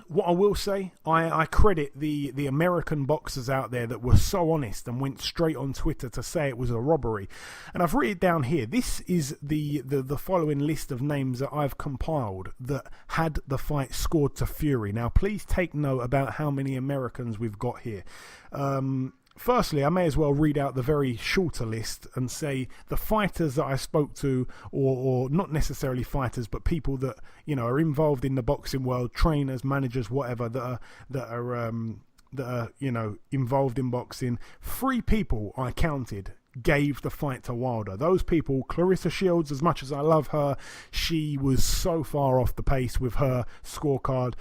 What I will say, I credit the American boxers out there that were so honest and went straight on Twitter to say it was a robbery. And I've written it down here. This is the following list of names that I've compiled that had the fight scored to Fury. Now, please take note about how many Americans we've got here. Firstly, I may as well read out the very shorter list and say the fighters that I spoke to, or not necessarily fighters, but people that are involved in the boxing world, trainers, managers, whatever, that are involved in boxing. 3 people I counted gave the fight to Wilder. Those people, Clarissa Shields, as much as I love her, she was so far off the pace with her scorecard.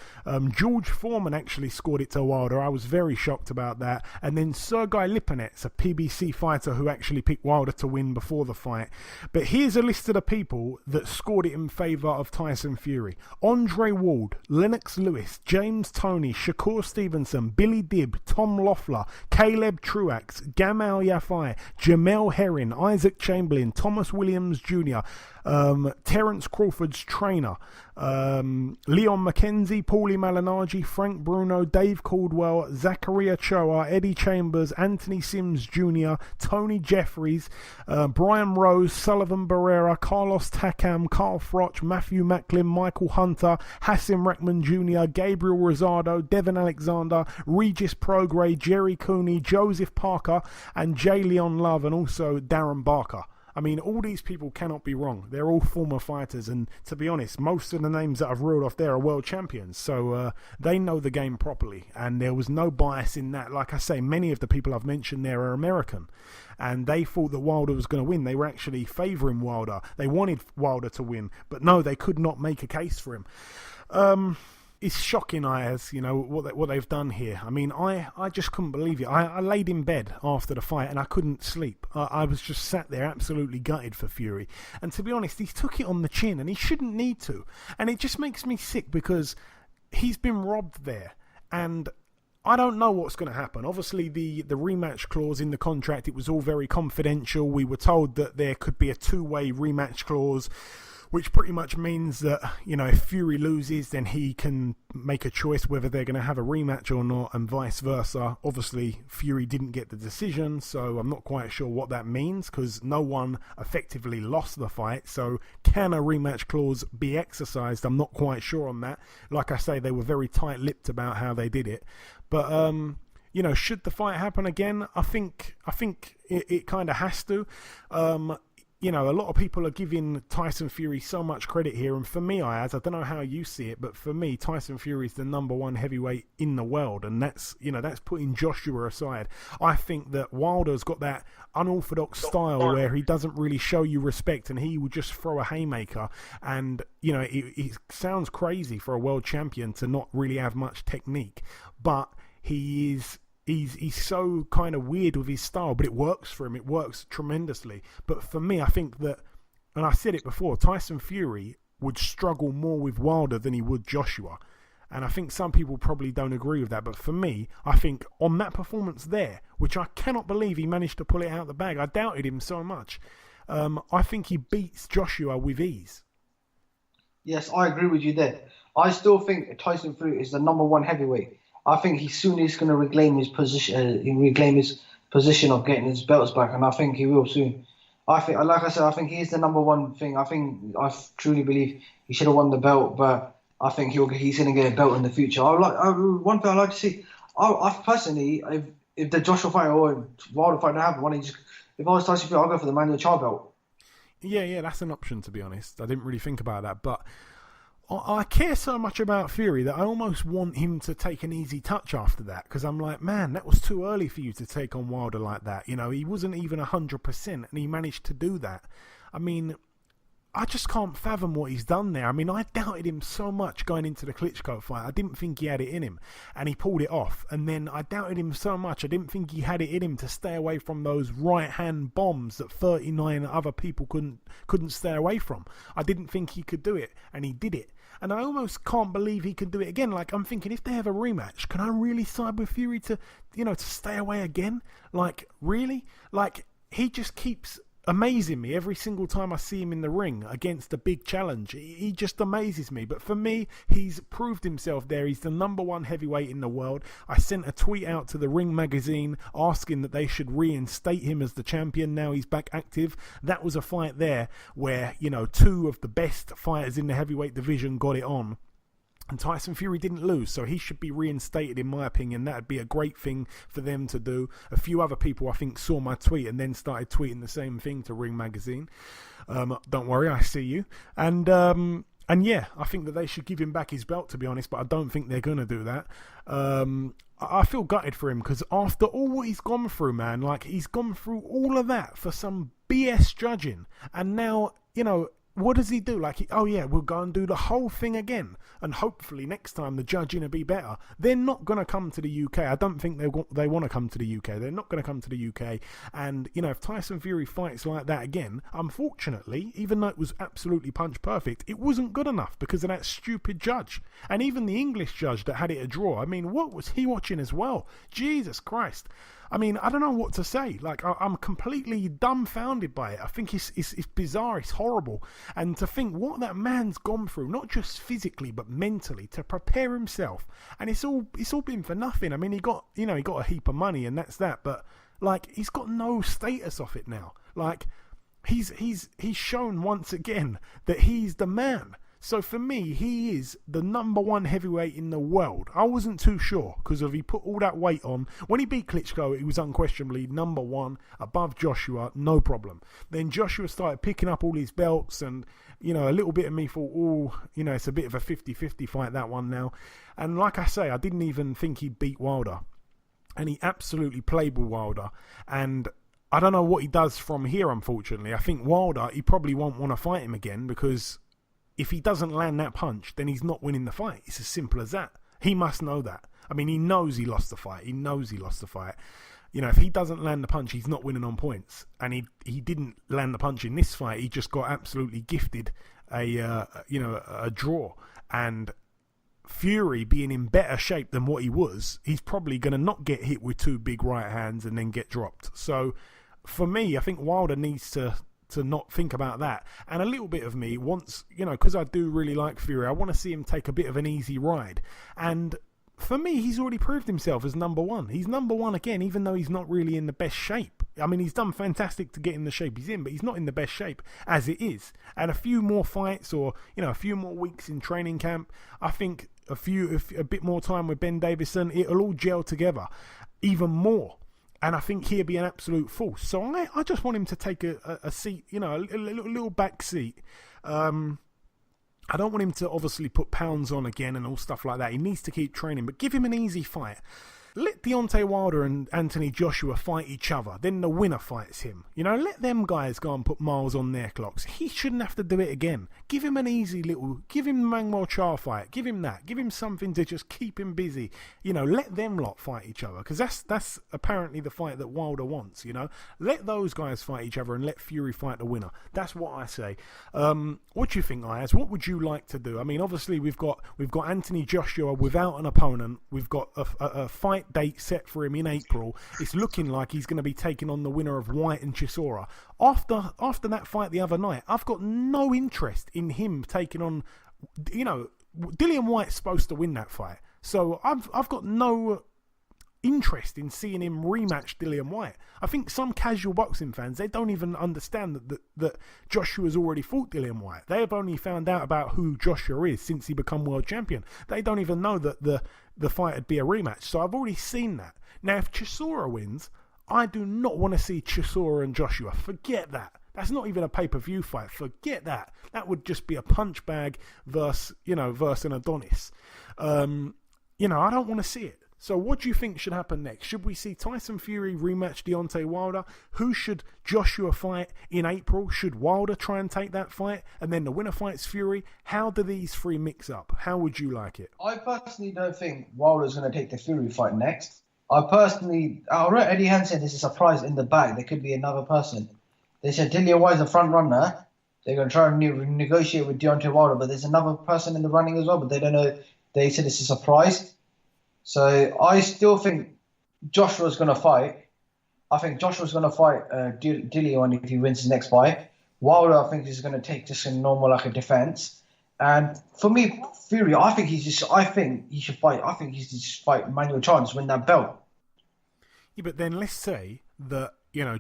George Foreman actually scored it to Wilder. I was very shocked about that. And then Sergei Lipinets, a PBC fighter who actually picked Wilder to win before the fight. But here's a list of the people that scored it in favour of Tyson Fury. Andre Ward, Lennox Lewis, James Toney, Shakur Stevenson, Billy Dibb, Tom Loeffler, Caleb Truax, Gamal Yafai, Jamel Herring, Isaac Chamberlain, Thomas Williams Jr., Terence Crawford's trainer, Leon McKenzie, Paulie Malignaggi, Frank Bruno, Dave Caldwell, Zachariah Choa, Eddie Chambers, Anthony Sims Jr., Tony Jeffries, Brian Rose, Sullivan Barrera, Carlos Takam, Carl Froch, Matthew Macklin, Michael Hunter, Hassan Rahman Jr., Gabriel Rosado, Devin Alexander, Regis Prograis, Jerry Cooney, Joseph Parker, and Jay Leon Love, and also Darren Barker. I mean, all these people cannot be wrong. They're all former fighters, and to be honest, most of the names that I've reeled off there are world champions, so they know the game properly, and there was no bias in that. Like I say, many of the people I've mentioned there are American, and they thought that Wilder was going to win. They were actually favouring Wilder. They wanted Wilder to win, but no, they could not make a case for him. It's shocking, Ayaz, what they've done here. I mean, I just couldn't believe it. I laid in bed after the fight and I couldn't sleep. I was just sat there absolutely gutted for Fury. And to be honest, he took it on the chin and he shouldn't need to. And it just makes me sick because he's been robbed there. And I don't know what's going to happen. Obviously, the rematch clause in the contract, it was all very confidential. We were told that there could be a 2-way rematch clause, which pretty much means that, if Fury loses, then he can make a choice whether they're going to have a rematch or not, and vice versa. Obviously, Fury didn't get the decision, so I'm not quite sure what that means, because no one effectively lost the fight. So can a rematch clause be exercised? I'm not quite sure on that. Like I say, they were very tight-lipped about how they did it. But, should the fight happen again? I think it kind of has to. A lot of people are giving Tyson Fury so much credit here, and for me, I don't know how you see it, but for me, Tyson Fury is the number 1 heavyweight in the world, and that's putting Joshua aside. I think that Wilder's got that unorthodox style where he doesn't really show you respect, and he will just throw a haymaker, and it sounds crazy for a world champion to not really have much technique, but he's so kind of weird with his style, but it works for him. It works tremendously. But for me, I think that, and I said it before, Tyson Fury would struggle more with Wilder than he would Joshua. And I think some people probably don't agree with that. But for me, I think on that performance there, which I cannot believe he managed to pull it out of the bag. I doubted him so much. I think he beats Joshua with ease. Yes, I agree with you there. I still think Tyson Fury is the number 1 heavyweight. I think he soon is going to reclaim his position of getting his belts back, and I think he will soon. I think, like I said, I think he is the number 1 thing. I truly believe he should have won the belt, but I think he's going to get a belt in the future. One thing I like to see. I personally, if the Joshua fight or Wilder fight happen, if I was Tyson Fury, I'll go for the Emanuel Charlo belt. Yeah, that's an option, to be honest. I didn't really think about that, but I care so much about Fury that I almost want him to take an easy touch after that, because I'm like, man, that was too early for you to take on Wilder like that. He wasn't even 100%, and he managed to do that. I mean, I just can't fathom what he's done there. I mean, I doubted him so much going into the Klitschko fight. I didn't think he had it in him, and he pulled it off. And then I doubted him so much. I didn't think he had it in him to stay away from those right-hand bombs that 39 other people couldn't stay away from. I didn't think he could do it, and he did it. And I almost can't believe he can do it again. Like, I'm thinking, if they have a rematch, can I really side with Fury to stay away again? Like, really? Like, he just keeps amazing me every single time I see him in the ring against a big challenge. He just amazes me. But for me, he's proved himself there. He's the #1 heavyweight in the world. I sent a tweet out to the Ring magazine asking that they should reinstate him as the champion. Now he's back active. That was a fight there where, 2 of the best fighters in the heavyweight division got it on. And Tyson Fury didn't lose, so he should be reinstated, in my opinion. That would be a great thing for them to do. A few other people, I think, saw my tweet and then started tweeting the same thing to Ring Magazine. Don't worry, I see you. And yeah, I think that they should give him back his belt, to be honest, but I don't think they're going to do that. I feel gutted for him, because after all what he's gone through, man, like, he's gone through all of that for some BS judging. And now, what does he do? Like, we'll go and do the whole thing again. And hopefully next time the judging will be better. They're not going to come to the UK. I don't think they want to come to the UK. They're not going to come to the UK. And, if Tyson Fury fights like that again, unfortunately, even though it was absolutely punch perfect, it wasn't good enough because of that stupid judge. And even the English judge that had it a draw, I mean, what was he watching as well? Jesus Christ. I mean, I don't know what to say. Like, I'm completely dumbfounded by it. I think it's bizarre. It's horrible. And to think what that man's gone through, not just physically but mentally, to prepare himself, and it's all been for nothing. I mean, he got a heap of money, and that's that. But like, he's got no status off it now. Like, he's shown once again that he's the man. So for me, he is the #1 heavyweight in the world. I wasn't too sure because he put all that weight on. When he beat Klitschko, he was unquestionably #1 above Joshua, no problem. Then Joshua started picking up all his belts, and a little bit of me thought, it's a bit of a 50-50 fight, that one now. And like I say, I didn't even think he'd beat Wilder, and he absolutely played with Wilder. And I don't know what he does from here, unfortunately. I think Wilder, he probably won't want to fight him again, because if he doesn't land that punch, then he's not winning the fight. It's as simple as that. He must know that. I mean, he knows he lost the fight. If he doesn't land the punch, he's not winning on points. And he didn't land the punch in this fight. He just got absolutely gifted a draw. And Fury, being in better shape than what he was, he's probably going to not get hit with 2 big right hands and then get dropped. So for me, I think Wilder needs to not think about that. And a little bit of me wants, because I do really like Fury, I want to see him take a bit of an easy ride. And for me, he's already proved himself as #1. He's #1 again, even though he's not really in the best shape. I mean, he's done fantastic to get in the shape he's in, but he's not in the best shape as it is. And a few more fights, or a few more weeks in training camp, I think a bit more time with Ben Davison, it'll all gel together even more. And I think he'll be an absolute force. So I just want him to take a seat, a little back seat. I don't want him to obviously put pounds on again and all stuff like that. He needs to keep training, but give him an easy fight. Let Deontay Wilder and Anthony Joshua fight each other. Then the winner fights him. Let them guys go and put miles on their clocks. He shouldn't have to do it again. Give him an easy give him the Emanuel Charlo fight. Give him that. Give him something to just keep him busy. Let them lot fight each other, because that's apparently the fight that Wilder wants. Let those guys fight each other and let Fury fight the winner. That's what I say. What do you think, Ayaz? What would you like to do? I mean, obviously we've got Anthony Joshua without an opponent. We've got a fight date set for him in April. It's looking like he's going to be taking on the winner of White and Chisora. After that fight the other night, I've got no interest in him taking on, Dillian White's supposed to win that fight. So I've got no interest in seeing him rematch Dillian White. I think some casual boxing fans, they don't even understand that Joshua's already fought Dillian White. They have only found out about who Joshua is since he become world champion. They don't even know that the fight would be a rematch. So I've already seen that. Now, if Chisora wins, I do not want to see Chisora and Joshua. Forget that. That's not even a pay-per-view fight. Forget that. That would just be a punch bag versus an Adonis. I don't want to see it. So what do you think should happen next? Should we see Tyson Fury rematch Deontay Wilder? Who should Joshua fight in April? Should Wilder try and take that fight? And then the winner fights Fury? How do these three mix up? How would you like it? I personally don't think Wilder's going to take the Fury fight next. I read Eddie Hearn said there's a surprise in the bag. There could be another person. They said Dillian Whyte's a front runner. They're going to try and negotiate with Deontay Wilder, but there's another person in the running as well, but they don't know. They said it's a surprise. So I still think Joshua's going to fight. I think Joshua's going to fight Dillian if he wins his next fight. Wilder, I think, is going to take just a normal, like a defense. And for me, Fury, I think he should fight. I think he should just fight Emanuel Charlo to win that belt. Yeah, but then let's say that,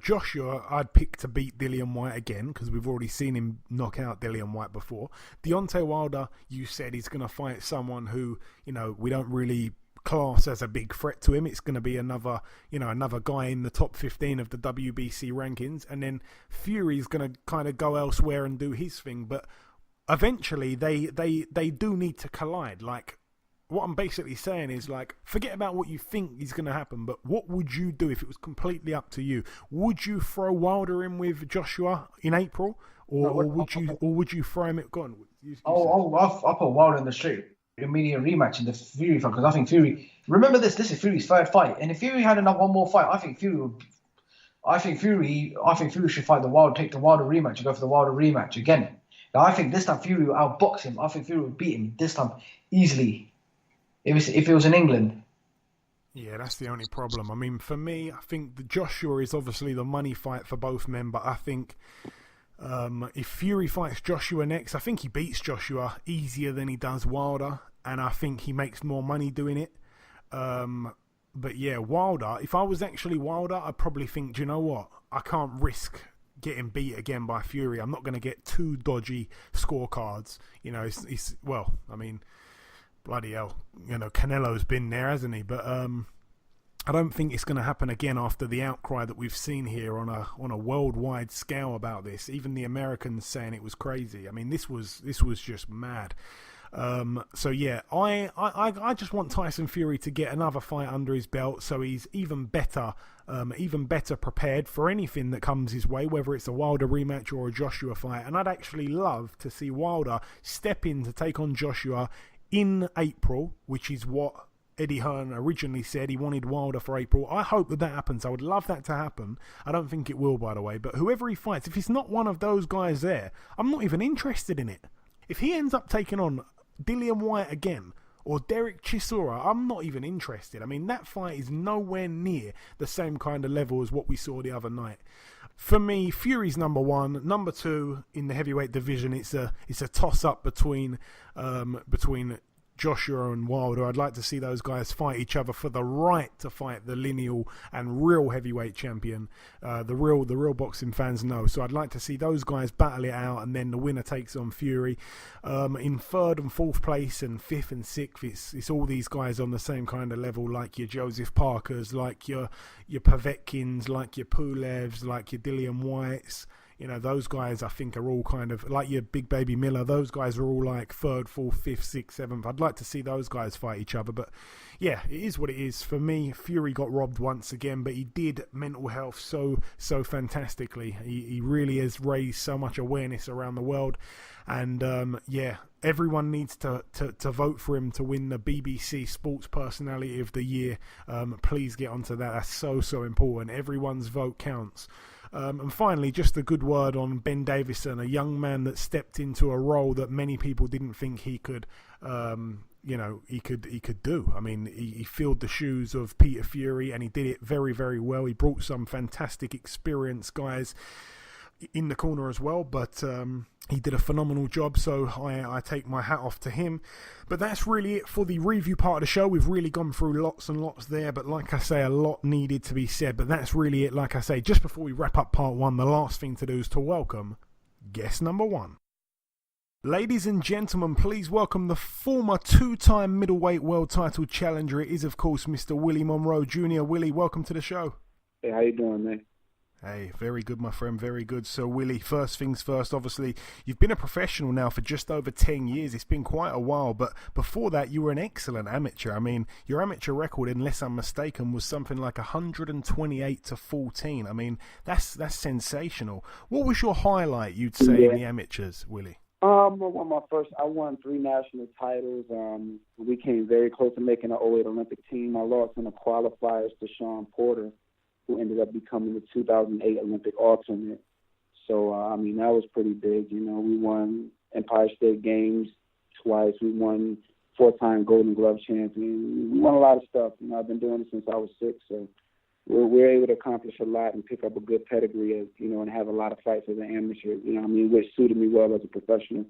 Joshua, I'd pick to beat Dillian Whyte again because we've already seen him knock out Dillian Whyte before. Deontay Wilder, you said he's going to fight someone who, we don't really class as a big threat to him. It's going to be another guy in the top 15 of the WBC rankings. And then Fury's going to kind of go elsewhere and do his thing. But eventually they do need to collide. Like, what I'm basically saying is, like, forget about what you think is going to happen, but what would you do if it was completely up to you? Would you throw Wilder in with Joshua in April, or would you throw him at gone? I'll put Wilder in the street. Immediate rematch in the Fury fight because I think Fury. Remember this is Fury's third fight, and if Fury had one more fight, I think Fury should fight take the Wilder rematch and go for the Wilder rematch again. Now, I think this time Fury will outbox him. I think Fury will beat him this time easily. If it was in England. Yeah, that's the only problem. I mean, for me, I think the Joshua is obviously the money fight for both men, but I think if Fury fights Joshua next, I think he beats Joshua easier than he does Wilder, and I think he makes more money doing it. But yeah, Wilder, if I was actually Wilder, I'd probably think, do you know what? I can't risk getting beat again by Fury. I'm not going to get two dodgy scorecards. Bloody hell, Canelo's been there, hasn't he? But I don't think it's going to happen again after the outcry that we've seen here on a worldwide scale about this. Even the Americans saying it was crazy. I mean, this was just mad. So yeah, I just want Tyson Fury to get another fight under his belt, so he's even better prepared for anything that comes his way, whether it's a Wilder rematch or a Joshua fight. And I'd actually love to see Wilder step in to take on Joshua in April, which is what Eddie Hearn originally said. He wanted Wilder for April. I hope that happens. I would love that to happen. I don't think it will, by the way. But whoever he fights, if it's not one of those guys there, I'm not even interested in it. If he ends up taking on Dillian Whyte again, or Derek Chisora, I'm not even interested. I mean, that fight is nowhere near the same kind of level as what we saw the other night. For me, Fury's number one. Number two in the heavyweight division, it's a toss up between Joshua and Wilder. I'd like to see those guys fight each other for the right to fight the lineal and real heavyweight champion. The real boxing fans know. So I'd like to see those guys battle it out, and then the winner takes on Fury. In third and fourth place and fifth and sixth, it's all these guys on the same kind of level, like your Joseph Parkers, like your Povetkins, like your Pulevs, like your Dillian Whytes. Those guys I think are all kind of like your Big Baby Miller. Those guys are all like third, fourth, fifth, sixth, seventh. I'd like to see those guys fight each other. But yeah, it is what it is. For me, Fury got robbed once again, but he did mental health so fantastically. He really has raised so much awareness around the world. And yeah, everyone needs to vote for him to win the BBC Sports Personality of the Year. Please get onto that. That's so important. Everyone's vote counts. And finally, just a good word on Ben Davison, a young man that stepped into a role that many people didn't think he could, he could do. I mean, he filled the shoes of Peter Fury, and he did it very, very well. He brought some fantastic experienced guys in the corner as well, but he did a phenomenal job, so I take my hat off to him. But that's really it for the review part of the show. We've really gone through lots and lots there, but like I say, a lot needed to be said. But that's really it. Like I say, just before we wrap up part one, the last thing to do is to welcome guest number one. Ladies and gentlemen, please welcome the former two-time middleweight world title challenger. It is, of course, Mr. Willie Monroe Jr. Willie, welcome to the show. Hey, how you doing, man? Hey, very good, my friend, very good. So, Willie, first things first, obviously, you've been a professional now for just over 10 years. It's been quite a while, but before that, you were an excellent amateur. I mean, your amateur record, unless I'm mistaken, was something like 128-14. I mean, that's sensational. What was your highlight, you'd say, in the amateurs, Willie? I won 3 national titles. We came very close to making an 08 Olympic team. I lost in the qualifiers to Sean Porter, who ended up becoming the 2008 Olympic alternate. So, that was pretty big. You know, we won Empire State Games twice. We won 4-time Golden Glove champion. We won a lot of stuff. You know, I've been doing it since I was 6. So we're able to accomplish a lot and pick up a good pedigree, and have a lot of fights as an amateur, which suited me well as a professional.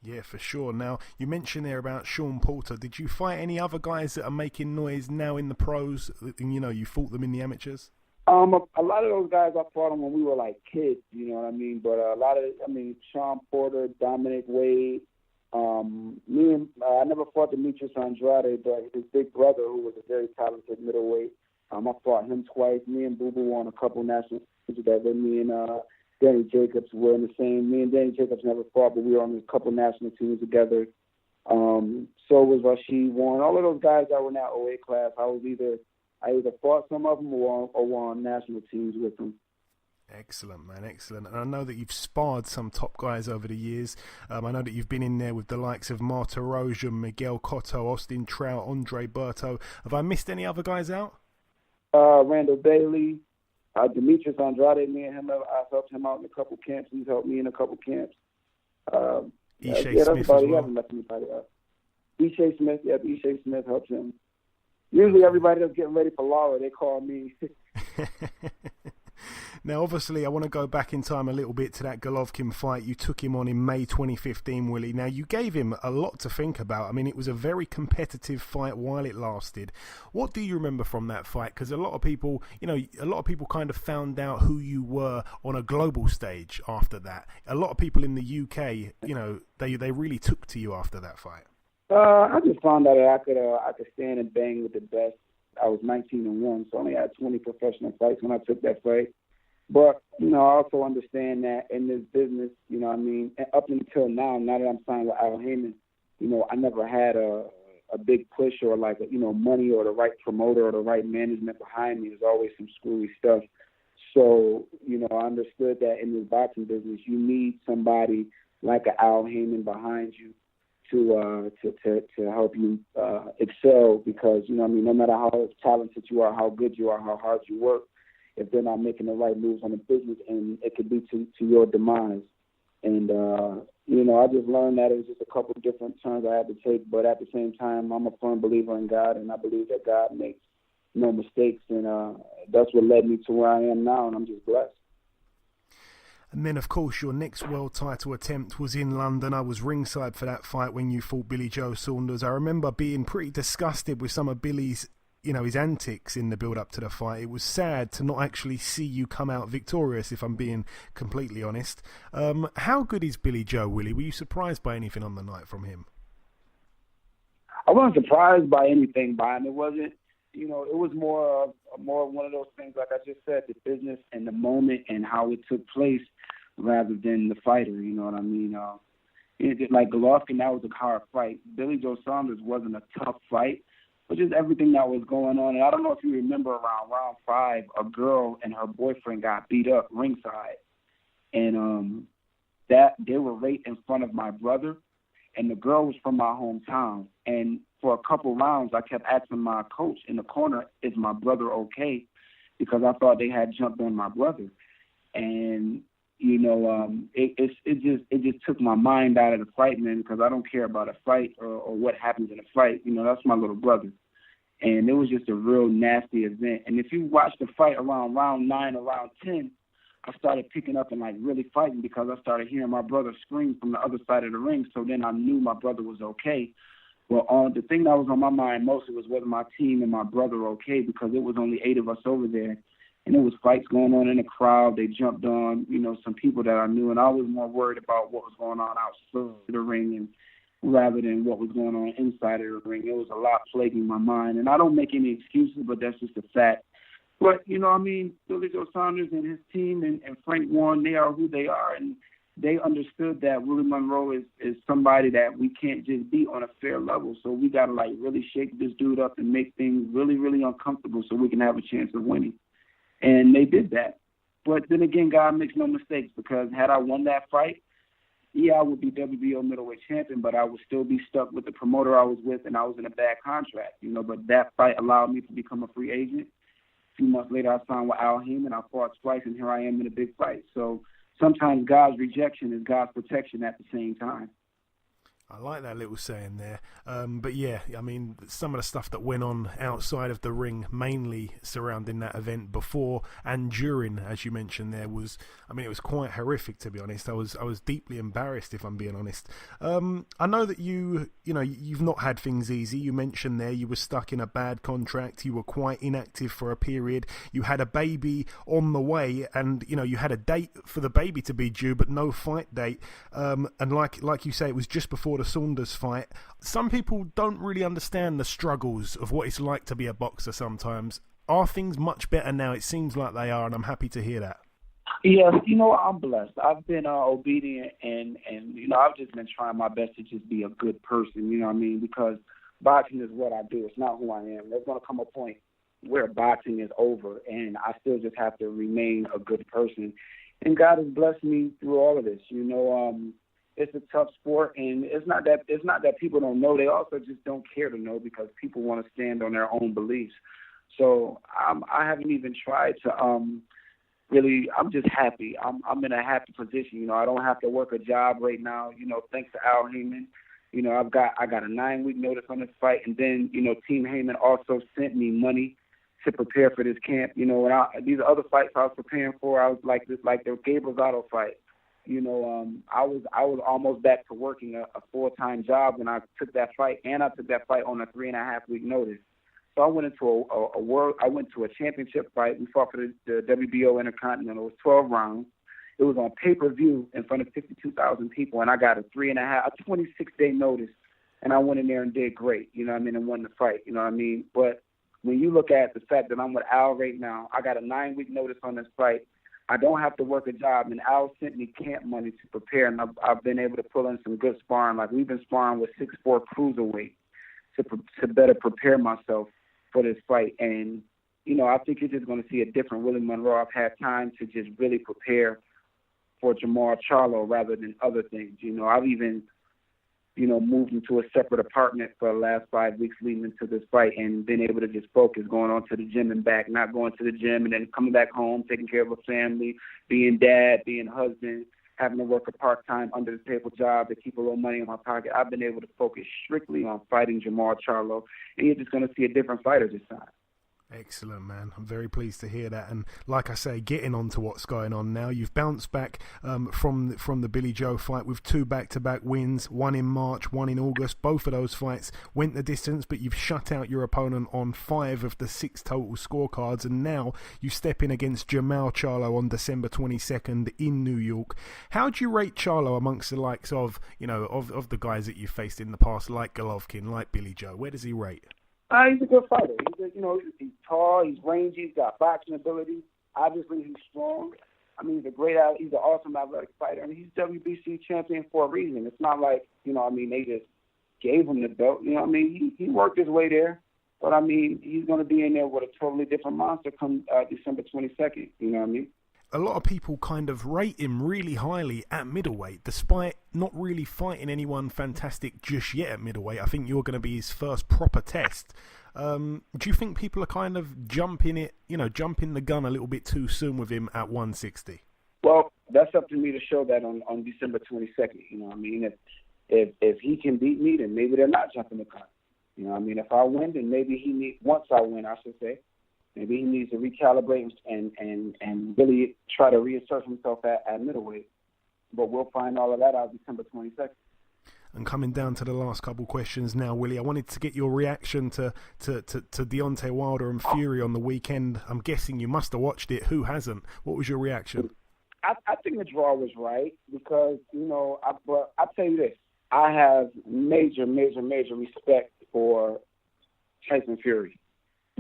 Yeah, for sure. Now, you mentioned there about Sean Porter. Did you fight any other guys that are making noise now in the pros? You fought them in the amateurs? A lot of those guys, I fought them when we were like kids, you know what I mean? But Sean Porter, Dominic Wade, I never fought Demetrius Andrade, but his big brother, who was a very talented middleweight, I fought him twice. Me and Boo Boo won a couple national together. Me and Danny Jacobs were in the same. Me and Danny Jacobs never fought, but we were on a couple national teams together. So was Rashid Warren. All of those guys that were in that 08 class, I either fought some of them or were on national teams with them. Excellent, man, excellent. And I know that you've sparred some top guys over the years. I know that you've been in there with the likes of Marta Rojan, Miguel Cotto, Austin Trout, Andre Berto. Have I missed any other guys out? Randall Bailey, Demetrius Andrade, me and him, I helped him out in a couple camps. He's helped me in a couple camps. Ishe Smith as well. He hasn't left anybody out. Ishe Smith helps him. Usually everybody that's getting ready for Laura, they call me. Now, obviously, I want to go back in time a little bit to that Golovkin fight. You took him on in May 2015, Willie. Now, you gave him a lot to think about. I mean, it was a very competitive fight while it lasted. What do you remember from that fight? Because a lot of people kind of found out who you were on a global stage after that. A lot of people in the UK, they really took to you after that fight. I just found out that I could stand and bang with the best. I was 19-1, so I only had 20 professional fights when I took that fight. But, I also understand that in this business, and up until now that I'm signed with Al Heyman, I never had a big push or money or the right promoter or the right management behind me. There's always some screwy stuff. So, I understood that in this boxing business, you need somebody like an Al Heyman behind you to help you excel because, no matter how talented you are, how good you are, how hard you work, if they're not making the right moves on the business, and it could be to your demise. And, I just learned that it was just a couple of different turns I had to take, but at the same time, I'm a firm believer in God, and I believe that God makes no mistakes, and that's what led me to where I am now, and I'm just blessed. And then, of course, your next world title attempt was in London. I was ringside for that fight when you fought Billy Joe Saunders. I remember being pretty disgusted with some of Billy's his antics in the build-up to the fight. It was sad to not actually see you come out victorious, if I'm being completely honest. How good is Billy Joe, Willie? Were you surprised by anything on the night from him? I wasn't surprised by anything by him. It wasn't, it was more one of those things, like I just said, the business and the moment and how it took place rather than the fighter, you know what I mean? Like Golovkin, that was a hard fight. Billy Joe Saunders wasn't a tough fight. But just everything that was going on. And I don't know if you remember around round 5, a girl and her boyfriend got beat up ringside. And that they were right in front of my brother. And the girl was from my hometown. And for a couple rounds, I kept asking my coach in the corner, is my brother okay? Because I thought they had jumped on my brother. And, it just took my mind out of the fight, man, because I don't care about a fight or what happens in a fight. That's my little brother. And it was just a real nasty event. And if you watch the fight around round 9 or round 10, I started picking up and really fighting because I started hearing my brother scream from the other side of the ring. So then I knew my brother was okay. Well, the thing that was on my mind mostly was whether my team and my brother were okay because it was only 8 of us over there. And there was fights going on in the crowd. They jumped on, some people that I knew. And I was more worried about what was going on outside of the ring rather than what was going on inside of the ring. It was a lot plaguing my mind. And I don't make any excuses, but that's just a fact. But, Billy Joe Saunders and his team and Frank Warren, they are who they are. And they understood that Willie Monroe is somebody that we can't just beat on a fair level. So we got to, really shake this dude up and make things really, really uncomfortable so we can have a chance of winning. And they did that. But then again, God makes no mistakes, because had I won that fight, yeah, I would be WBO middleweight champion, but I would still be stuck with the promoter I was with, and I was in a bad contract, But that fight allowed me to become a free agent. A few months later, I signed with Al Heyman. I fought twice, and here I am in a big fight. So sometimes God's rejection is God's protection at the same time. I like that little saying there. But yeah, some of the stuff that went on outside of the ring, mainly surrounding that event before and during, as you mentioned there, was, it was quite horrific, to be honest. I was deeply embarrassed, if I'm being honest. I know that you've not had things easy. You mentioned there you were stuck in a bad contract. You were quite inactive for a period. You had a baby on the way, and, you had a date for the baby to be due, but no fight date. And like you say, it was just before the Saunders fight. Some people don't really understand the struggles of what it's like to be a boxer sometimes. Are things much better now? It seems like they are, and I'm happy to hear that. Yes, I'm blessed. I've been obedient, and I've just been trying my best to just be a good person, because boxing is what I do. It's not who I am. There's going to come a point where boxing is over, and I still just have to remain a good person. And God has blessed me through all of this. It's a tough sport, and it's not that people don't know. They also just don't care to know, because people want to stand on their own beliefs. So I haven't even tried to really. I'm just happy. I'm in a happy position. I don't have to work a job right now. Thanks to Al Heyman. I got a 9-week notice on this fight, and then Team Heyman also sent me money to prepare for this camp. These other fights I was preparing for, I was like the Gabriel Zotto fight. I was almost back to working a full-time job when I took that fight, and I took that fight on a 3.5-week notice. So I went into a championship fight. We fought for the WBO Intercontinental. It was 12 rounds. It was on pay-per-view in front of 52,000 people, and I got a 26-day notice, and I went in there and did great, and won the fight, But when you look at the fact that I'm with Al right now, I got a 9-week notice on this fight. I don't have to work a job, and Al sent me camp money to prepare, and I've been able to pull in some good sparring. Like, we've been sparring with 6'4" cruiserweight to better prepare myself for this fight. And, I think you're just going to see a different Willie Monroe. I've had time to just really prepare for Jermall Charlo rather than other things. I've even, moved into a separate apartment for the last 5 weeks leading into this fight, and been able to just focus, going on to the gym and back, not going to the gym and then coming back home, taking care of a family, being dad, being husband, having to work a part-time under-the-table job to keep a little money in my pocket. I've been able to focus strictly on fighting Jermall Charlo, and you're just going to see a different fighter this time. Excellent, man. I'm very pleased to hear that. And like I say, getting on to what's going on now, you've bounced back from the Billy Joe fight with 2 back-to-back wins, one in March, one in August. Both of those fights went the distance, but you've shut out your opponent on 5 of the 6 total scorecards, and now you step in against Jermall Charlo on December 22nd in New York. How do you rate Charlo amongst the likes of, of the guys that you've faced in the past, like Golovkin, like Billy Joe? Where does he rate? He's a good fighter. He's tall, he's rangy, he's got boxing ability. Obviously, he's strong. He's he's an awesome athletic fighter, and he's WBC champion for a reason. It's not like, they just gave him the belt. He worked his way there, but he's going to be in there with a totally different monster come December 22nd. A lot of people kind of rate him really highly at middleweight, despite not really fighting anyone fantastic just yet at middleweight. I think you're going to be his first proper test. Do you think people are kind of jumping the gun a little bit too soon with him at 160? Well, that's up to me to show that on December 22nd. If he can beat me, then maybe they're not jumping the gun. If I win, then maybe once I win, I should say, maybe he needs to recalibrate and really try to reassert himself at middleweight. But we'll find all of that out December 22nd. And coming down to the last couple questions now, Willie, I wanted to get your reaction to Deontay Wilder and Fury on the weekend. I'm guessing you must have watched it. Who hasn't? What was your reaction? I think the draw was right because, I'll tell you this. I have major respect for Tyson Fury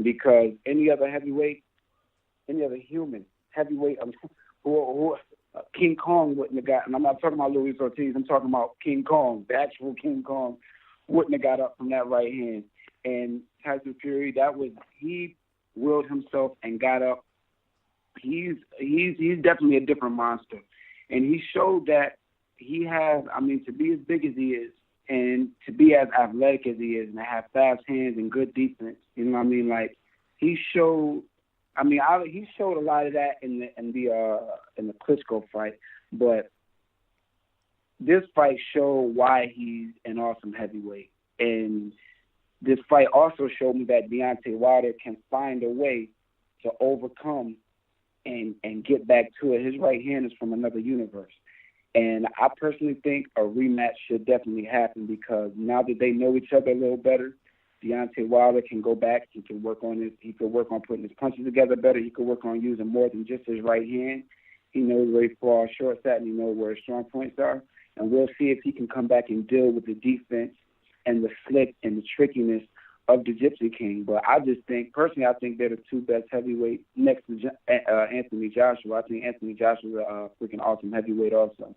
because any other heavyweight, any other human heavyweight who King Kong wouldn't have got. And I'm not talking about Luis Ortiz. I'm talking about King Kong, the actual King Kong, wouldn't have got up from that right hand. And Tyson Fury, he willed himself and got up. He's definitely a different monster, and he showed that he has. I mean, to be as big as he is, and to be as athletic as he is, and to have fast hands and good defense, you know what I mean? Like he showed. I mean, he showed a lot of that in the Klitschko fight, but this fight showed why he's an awesome heavyweight, and this fight also showed me that Deontay Wilder can find a way to overcome and get back to it. His right hand is from another universe. And I personally think a rematch should definitely happen because now that they know each other a little better, Deontay Wilder can go back. He can work on putting his punches together better. He could work on using more than just his right hand. He knows where he falls short at, and he knows where his strong points are. And we'll see if he can come back and deal with the defense and the slick and the trickiness of the Gypsy King. But I just think, personally, I think they're the two best heavyweights next to Anthony Joshua. I think Anthony Joshua is a freaking awesome heavyweight also.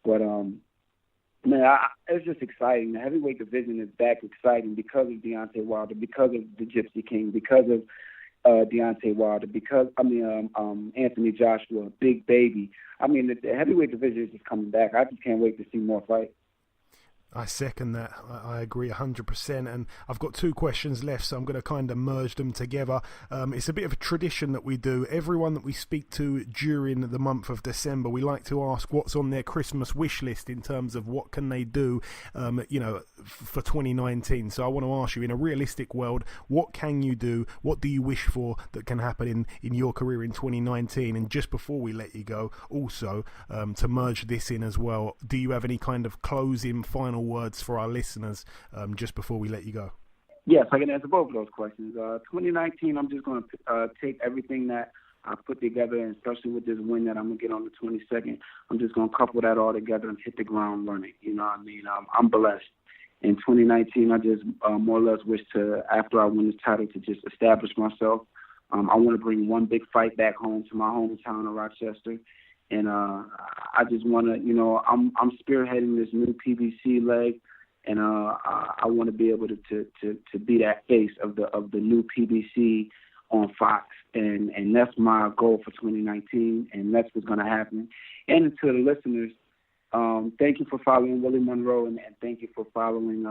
But, man, it's just exciting. The heavyweight division is back exciting because of Deontay Wilder, because of the Gypsy King, because of Deontay Wilder, Anthony Joshua, Big Baby. I mean, the heavyweight division is just coming back. I just can't wait to see more fights. I second that. I agree 100%. And I've got two questions left, so I'm going to kind of merge them together. It's a bit of a tradition that we do. Everyone that we speak to during the month of December, we like to ask what's on their Christmas wish list in terms of what can they do, for 2019. So I want to ask you, in a realistic world, what can you do? What do you wish for that can happen in your career in 2019? And just before we let you go, also, to merge this in as well, do you have any kind of closing final words for our listeners just before we let you go? Yes, I can answer both of those questions. 2019, I'm just going to take everything that I put together, and especially with this win that I'm going to get on the 22nd, I'm just going to couple that all together and hit the ground running. You know what I mean? I'm blessed. In 2019, I just more or less wish to, after I win this title, to just establish myself. I want to bring one big fight back home to my hometown of Rochester. And I just want to, I'm spearheading this new PBC leg, and I want to be able to be that face of the new PBC on Fox, and that's my goal for 2019, and that's what's going to happen. And to the listeners, thank you for following Willie Monroe, and thank you for following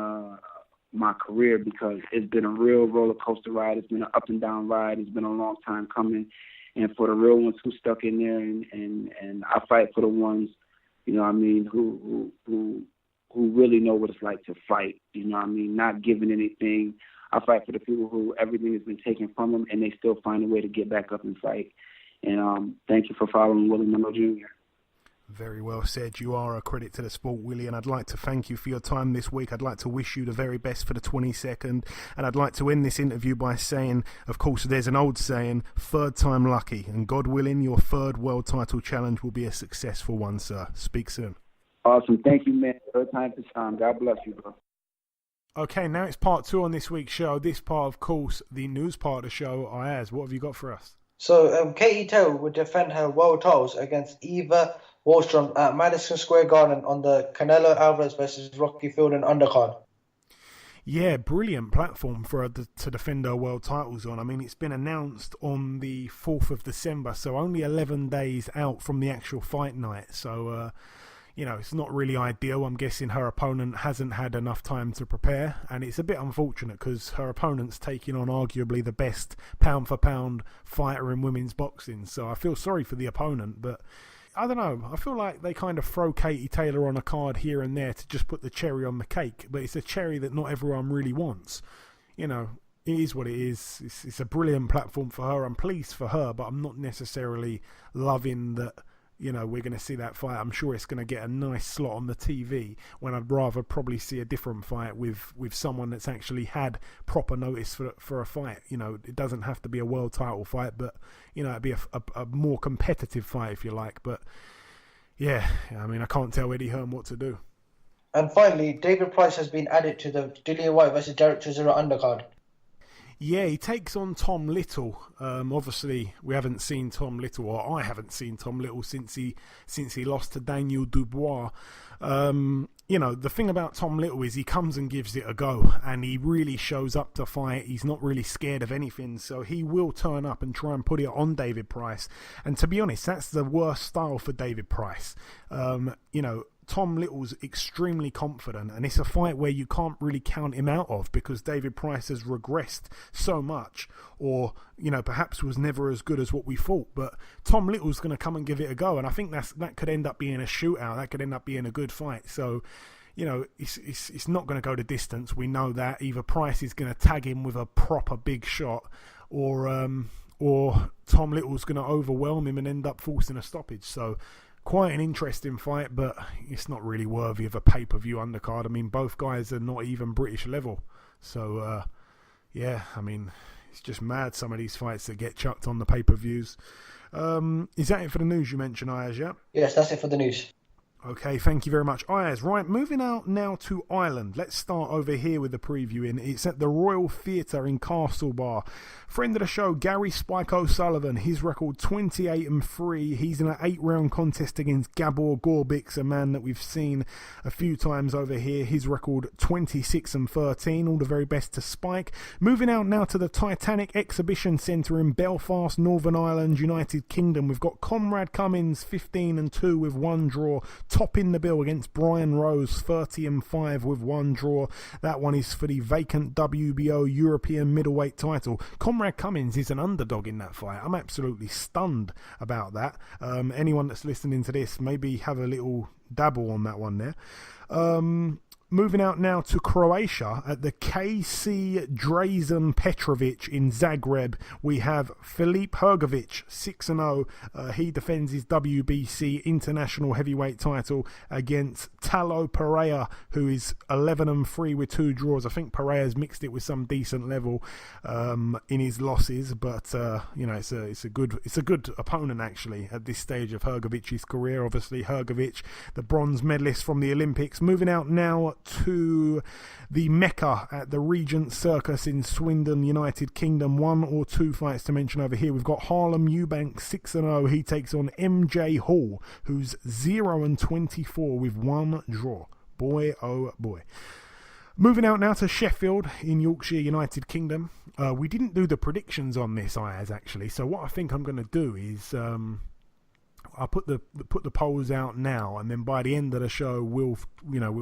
my career, because it's been a real roller coaster ride. It's been an up and down ride. It's been a long time coming. And for the real ones who stuck in there, and I fight for the ones, who really know what it's like to fight, not giving anything. I fight for the people who everything has been taken from them, and they still find a way to get back up and fight. And thank you for following Willie Monroe Jr. Very well said. You are a credit to the sport, Willie, and I'd like to thank you for your time this week. I'd like to wish you the very best for the 22nd, and I'd like to end this interview by saying, of course, there's an old saying, third time lucky, and God willing, your third world title challenge will be a successful one, sir. Speak soon. Awesome. Thank you, man. Third time to shine. God bless you, bro. Okay, now it's part two on this week's show. This part, of course, the news part of the show. Ayaz, what have you got for us? So, Katie Taylor would defend her world titles against Eva Wallstrom at Madison Square Garden on the Canelo Alvarez versus Rocky Fielding undercard. Yeah, brilliant platform for her to defend her world titles on. I mean, it's been announced on the 4th of December, so only 11 days out from the actual fight night. So, it's not really ideal. I'm guessing her opponent hasn't had enough time to prepare, and it's a bit unfortunate because her opponent's taking on arguably the best pound-for-pound fighter in women's boxing. So I feel sorry for the opponent, but I don't know. I feel like they kind of throw Katie Taylor on a card here and there to just put the cherry on the cake, but it's a cherry that not everyone really wants. It is what it is. It's a brilliant platform for her. I'm pleased for her, but I'm not necessarily loving that, we're going to see that fight. I'm sure it's going to get a nice slot on the TV when I'd rather probably see a different fight with someone that's actually had proper notice for a fight. It doesn't have to be a world title fight, but, it'd be a more competitive fight if you like. But, yeah, I mean, I can't tell Eddie Hearn what to do. And finally, David Price has been added to the Dillian White versus Derek Chisora undercard. Yeah, he takes on Tom Little. Obviously, we haven't seen Tom Little, or I haven't seen Tom Little since he lost to Daniel Dubois. The thing about Tom Little is he comes and gives it a go, and he really shows up to fight. He's not really scared of anything, so he will turn up and try and put it on David Price. And to be honest, that's the worst style for David Price. Tom Little's extremely confident, and it's a fight where you can't really count him out of because David Price has regressed so much, or perhaps was never as good as what we thought. But Tom Little's going to come and give it a go, and I think that could end up being a shootout. That could end up being a good fight. So, it's not going to go the distance. We know that either Price is going to tag him with a proper big shot, or Tom Little's going to overwhelm him and end up forcing a stoppage. So, quite an interesting fight, but it's not really worthy of a pay-per-view undercard. I mean, both guys are not even British level. So, it's just mad, some of these fights that get chucked on the pay-per-views. Is that it for the news you mentioned, Ayaz, yeah? Yes, that's it for the news. Okay, thank you very much, Ayaz. Right, moving out now to Ireland. Let's start over here with the previewing. It's at the Royal Theatre in Castlebar. Friend of the show, Gary Spike O'Sullivan. His record 28-3. He's in an 8-round contest against Gabor Gorbix, a man that we've seen a few times over here. His record 26-13. All the very best to Spike. Moving out now to the Titanic Exhibition Centre in Belfast, Northern Ireland, United Kingdom. We've got Conrad Cummins 15-2 with 1 draw. Topping the bill against Brian Rose, 30-5 with 1 draw. That one is for the vacant WBO European middleweight title. Conrad Cummins is an underdog in that fight. I'm absolutely stunned about that. Anyone that's listening to this, maybe have a little dabble on that one there. Moving out now to Croatia at the KC Drazen Petrovic in Zagreb. We have Filip Hrgovic, 6-0. He defends his WBC international heavyweight title against Talo Pereira, who is 11-3 with 2 draws. I think Pereira's mixed it with some decent level in his losses, but it's a good opponent actually at this stage of Hrgovic's career. Obviously, Hrgovic, the bronze medalist from the Olympics. Moving out now to the Mecca at the Regent Circus in Swindon, United Kingdom. 1 or 2 fights to mention over here. We've got Harlem Eubanks, 6-0. He takes on MJ Hall, who's 0-24 with 1 draw. Boy, oh boy. Moving out now to Sheffield in Yorkshire, United Kingdom. We didn't do the predictions on this, Ayaz, actually. So what I think I'm going to do is I'll put the polls out now, and then by the end of the show we'll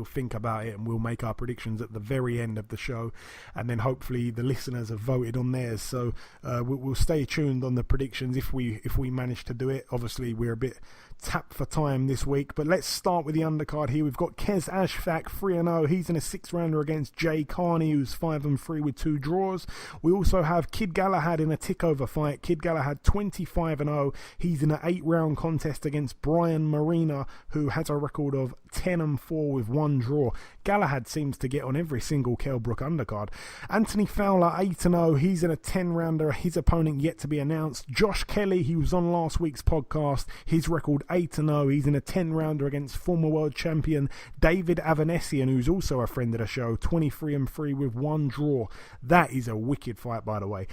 think about it and we'll make our predictions at the very end of the show, and then hopefully the listeners have voted on theirs. So we'll stay tuned on the predictions if we manage to do it. Obviously we're a bit tapped for time this week, but let's start with the undercard here. We've got Kez Ashfaq 3-0. He's in a 6-rounder against Jay Carney, who's 5-3 with 2 draws. We also have Kid Galahad in a tick-over fight. Kid Galahad 25-0. He's in an 8-round contest against Brian Marina, who has a record of 10-4 with 1 draw. Galahad seems to get on every single Kell Brook undercard. Anthony Fowler 8-0. He's in a 10-rounder. His opponent yet to be announced. Josh Kelly, he was on last week's podcast. His record 8-0. He's in a 10-rounder against former world champion David Avanesian, who's also a friend of the show. 23-3 with 1 draw. That is a wicked fight, by the way.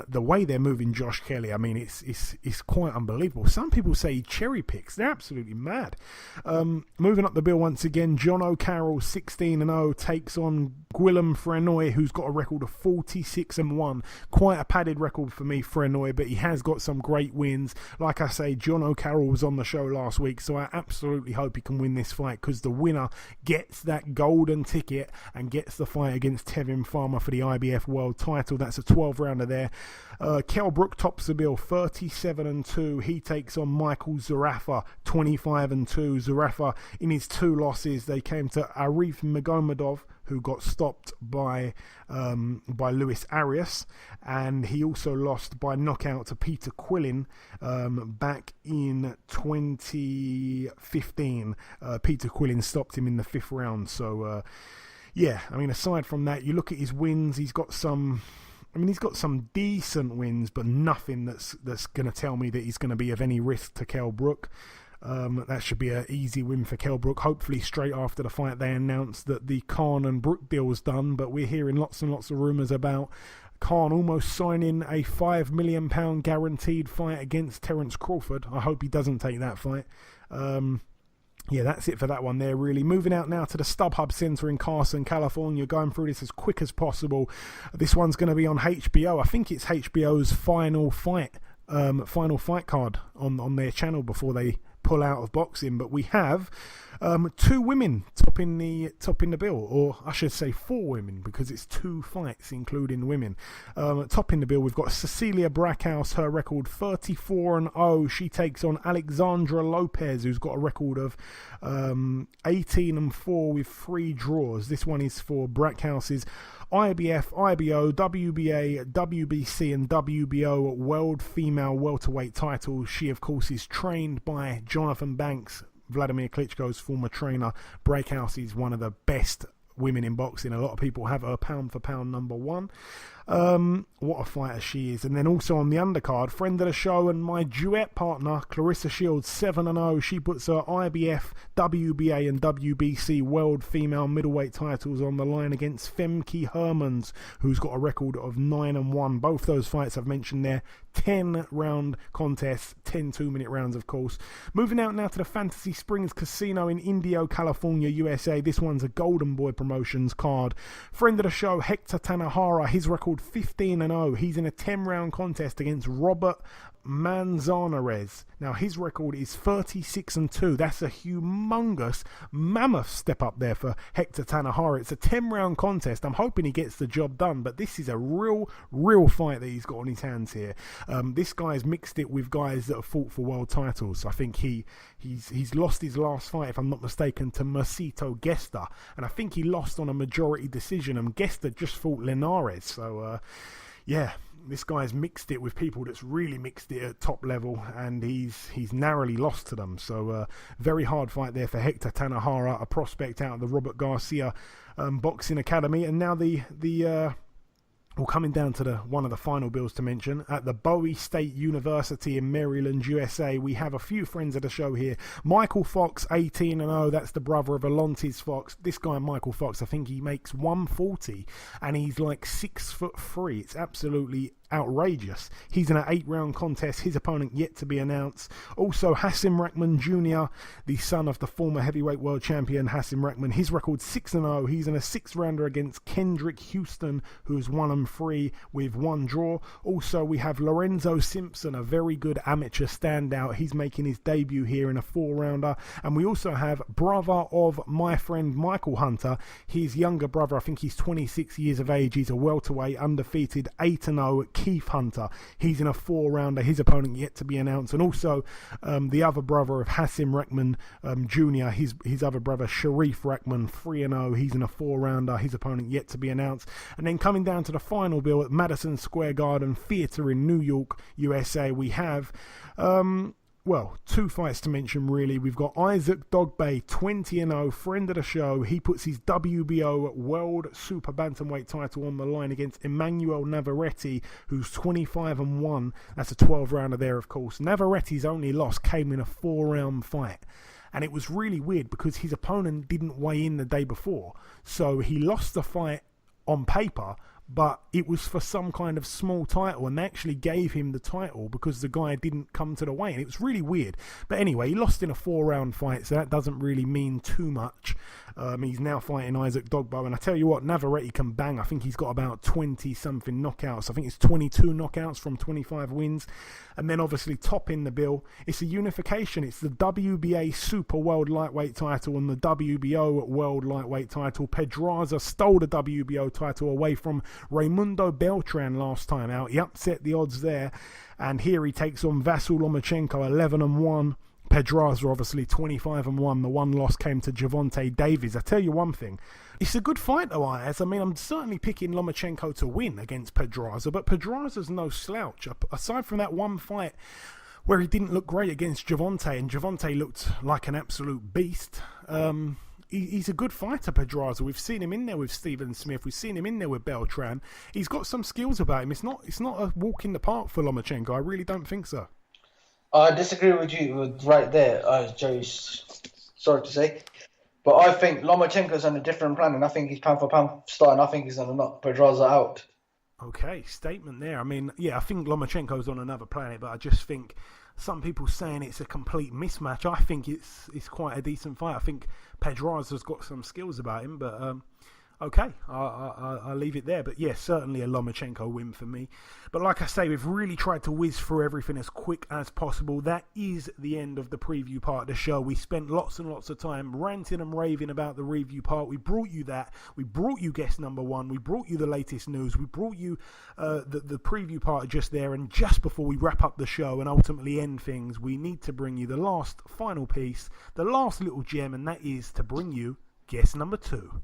The way they're moving Josh Kelly, I mean, it's quite unbelievable. Some people say he cherry picks. They're absolutely mad. Moving up the bill once again, John O'Carroll 16-0 takes on Guillaume Frenoy, who's got a record of 46-1. Quite a padded record for me, Frenoy, but he has got some great wins. Like I say, John O'Carroll was on the show last week, so I absolutely hope he can win this fight, because the winner gets that golden ticket and gets the fight against Tevin Farmer for the IBF World title. That's a 12-rounder there. Kell Brook tops the bill, 37-2. He takes on Michael Zarafa, 25-2. Zarafa, in his 2 losses, they came to Arif Magomedov, who got stopped by Luis Arias, and he also lost by knockout to Peter Quillin back in 2015. Peter Quillin stopped him in the 5th round. So yeah, I mean, aside from that, you look at his wins, he's got some decent wins, but nothing that's going to tell me that he's going to be of any risk to Kell Brook. That should be an easy win for Kell Brook. Hopefully straight after the fight they announced that the Khan and Brook deal was done, but we're hearing lots and lots of rumours about Khan almost signing a £5 million guaranteed fight against Terence Crawford. I hope he doesn't take that fight. Yeah, that's it for that one there, really. Moving out now to the StubHub Center in Carson, California. Going through this as quick as possible. This one's going to be on HBO. I think it's HBO's final fight card on their channel before they pull out of boxing. But we have two women topping the bill, or I should say 4 women, because it's 2 fights including women. Topping the bill, we've got Cecilia Brackhouse, her record 34-0. She takes on Alexandra Lopez, who's got a record of 18-4 with 3 draws. This one is for Brackhouse's IBF, IBO, WBA, WBC and WBO World Female Welterweight titles. She, of course, is trained by Jonathan Banks, Vladimir Klitschko's former trainer. Brackhouse is one of the best women in boxing. A lot of people have her pound for pound number 1. What a fighter she is. And then also on the undercard, friend of the show and my duet partner, Clarissa Shields, 7-0. She puts her IBF, WBA and WBC World Female Middleweight titles on the line against Femke Hermans, who's got a record of 9-1. Both those fights I've mentioned there, 10-round contests, 10 2-minute rounds, of course. Moving out now to the Fantasy Springs Casino in Indio, California, USA. This one's a Golden Boy Promotions card. Friend of the show, Hector Tanahara, his record 15-0. He's in a 10-round contest against Robert Manzanares. Now his record is 36-2. That's a humongous, mammoth step up there for Hector Tanahara. It's a 10-round contest. I'm hoping he gets the job done, but this is a real fight that he's got on his hands here. This guy's mixed it with guys that have fought for world titles. I think he's lost his last fight, if I'm not mistaken, to Mercito Gesta, and I think he lost on a majority decision, and Gesta just fought Linares. So yeah, this guy's mixed it with people that's really mixed it at top level, and he's narrowly lost to them. So very hard fight there for Hector Tanahara, a prospect out of the Robert Garcia Boxing Academy. And now we're coming down to one of the final bills to mention. At the Bowie State University in Maryland, USA, we have a few friends of the show here. Michael Fox, 18-0. That's the brother of Alontes Fox. This guy, Michael Fox, I think he makes 140, and he's like 6'3". It's absolutely outrageous. He's in an 8-round contest. His opponent yet to be announced. Also, Hasim Rahman Jr., the son of the former heavyweight world champion Hasim Rahman. His record 6-0. He's in a 6-rounder against Kendrick Houston, who's 1-3 with 1 draw. Also, we have Lorenzo Simpson, a very good amateur standout. He's making his debut here in a 4-rounder. And we also have brother of my friend Michael Hunter, his younger brother. I think he's 26 years of age. He's a welterweight, undefeated, 8-0. Keith Hunter. He's in a 4-rounder. His opponent yet to be announced. And also the other brother of Hasim Rahman Jr., his other brother Sharif Rahman, 3-0. He's in a 4-rounder. His opponent yet to be announced. And then coming down to the final bill at Madison Square Garden Theatre in New York, USA, we have 2 fights to mention, really. We've got Isaac Dogboe, 20-0, friend of the show. He puts his WBO World Super-Bantamweight title on the line against Emanuel Navarrete, who's 25-1. That's a 12-rounder there, of course. Navarrete's only loss came in a 4-round fight. And it was really weird because his opponent didn't weigh in the day before. So he lost the fight on paper, but it was for some kind of small title, and they actually gave him the title because the guy didn't come to the weigh, and it was really weird. But anyway, he lost in a 4-round fight, so that doesn't really mean too much. He's now fighting Isaac Dogboe, and I tell you what, Navarrete can bang. I think he's got about 20-something knockouts. I think it's 22 knockouts from 25 wins. And then obviously topping the bill, it's a unification. It's the WBA Super World Lightweight title and the WBO World Lightweight title. Pedraza stole the WBO title away from Raimundo Beltran last time out. He upset the odds there, and here he takes on Vasyl Lomachenko, 11-1. Pedraza obviously 25-1. The one loss came to Gervonta Davis. I tell you one thing, it's a good fight though, Ayaz. I mean, I'm certainly picking Lomachenko to win against Pedraza, but Pedraza's no slouch. Aside from that one fight where he didn't look great against Gervonta, and Gervonta looked like an absolute beast, he's a good fighter, Pedraza. We've seen him in there with Stephen Smith. We've seen him in there with Beltran. He's got some skills about him. It's not a walk in the park for Lomachenko. I really don't think so. I disagree with you right there, Joe's sorry to say. But I think Lomachenko's on a different plan, and I think he's pound for pound starting. I think he's going to knock Pedraza out. Okay, statement there. I mean, yeah, I think Lomachenko's on another planet, but I just think some people saying it's a complete mismatch. I think it's quite a decent fight. I think Pedraza's got some skills about him, but okay, I'll leave it there. But yeah, certainly a Lomachenko win for me. But like I say, we've really tried to whiz through everything as quick as possible. That is the end of the preview part of the show. We spent lots and lots of time ranting and raving about the review part. We brought you that. We brought you guest number one. We brought you the latest news. We brought you the preview part just there. And just before we wrap up the show and ultimately end things, we need to bring you the last final piece, the last little gem, and that is to bring you guest number 2.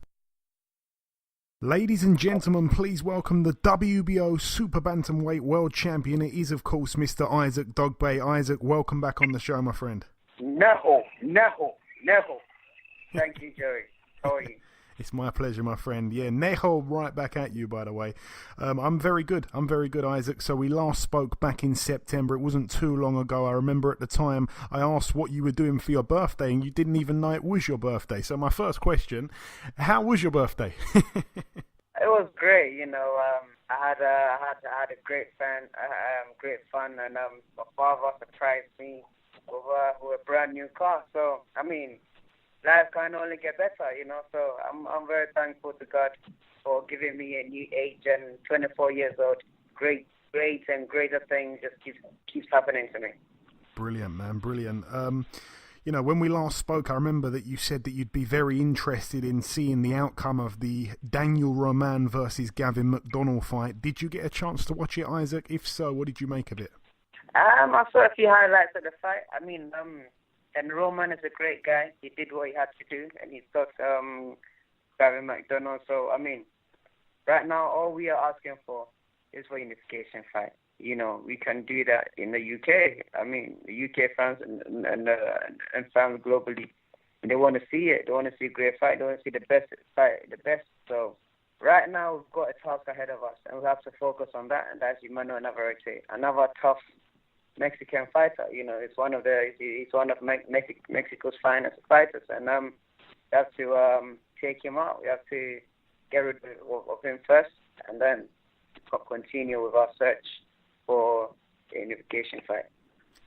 Ladies and gentlemen, please welcome the WBO Super-Bantamweight World Champion. It is, of course, Mr. Isaac Dogboe. Isaac, welcome back on the show, my friend. No. Thank you, Jerry. How are you? It's my pleasure, my friend. Yeah, Neho right back at you, by the way. I'm very good, Isaac. So we last spoke back in September. It wasn't too long ago. I remember at the time I asked what you were doing for your birthday, and you didn't even know it was your birthday. So my first question, how was your birthday? It was great, I had a great fun, and my father surprised me with a brand new car. So, I mean, life can only get better, So I'm very thankful to God for giving me a new age, and 24 years old. Great and greater things just keeps happening to me. Brilliant, man, brilliant. When we last spoke, I remember that you said that you'd be very interested in seeing the outcome of the Daniel Roman versus Gavin McDonnell fight. Did you get a chance to watch it, Isaac? If so, what did you make of it? I saw a few highlights of the fight. I mean, and Roman is a great guy. He did what he had to do, and he got Gavin McDonnell. So, I mean, right now, all we are asking for is for unification fight. We can do that in the UK. I mean, the UK fans and fans globally, they want to see it. They want to see a great fight. They want to see the best fight, the best. So right now, we've got a task ahead of us, and we have to focus on that. And that's Emanuel Navarrete, another tough Mexican fighter. It's one of Mexico's finest fighters, and we have to take him out. We have to get rid of him first, and then continue with our search for a unification fight.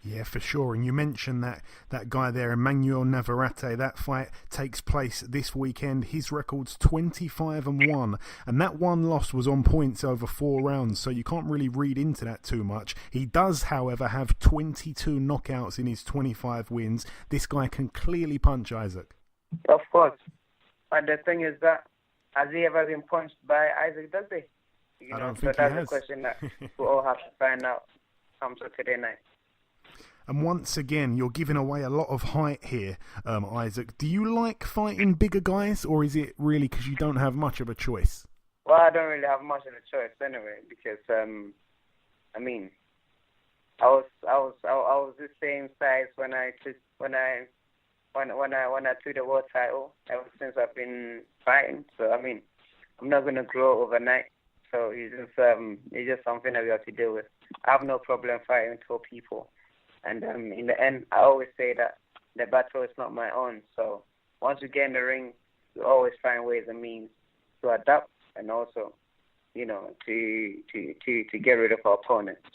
Yeah, for sure. And you mentioned that guy there, Emanuel Navarrete. That fight takes place this weekend. His record's 25-1, and that one loss was on points over 4 rounds, so you can't really read into that too much. He does, however, have 22 knockouts in his 25 wins. This guy can clearly punch, Isaac. Of course. But the thing is that, has he ever been punched by Isaac Dogboe? I don't think so that's he has. a question that we'll all have to find out come Saturday night. And once again, you're giving away a lot of height here, Isaac. Do you like fighting bigger guys, or is it really because you don't have much of a choice? Well, I don't really have much of a choice anyway, because I mean, I was the same size when I took the world title. Ever since I've been fighting, so I mean, I'm not gonna grow overnight. So it's just something that we have to deal with. I have no problem fighting tall people. And in the end, I always say that the battle is not my own. So once you get in the ring, you always find ways and means to adapt, and also, to get rid of our opponents.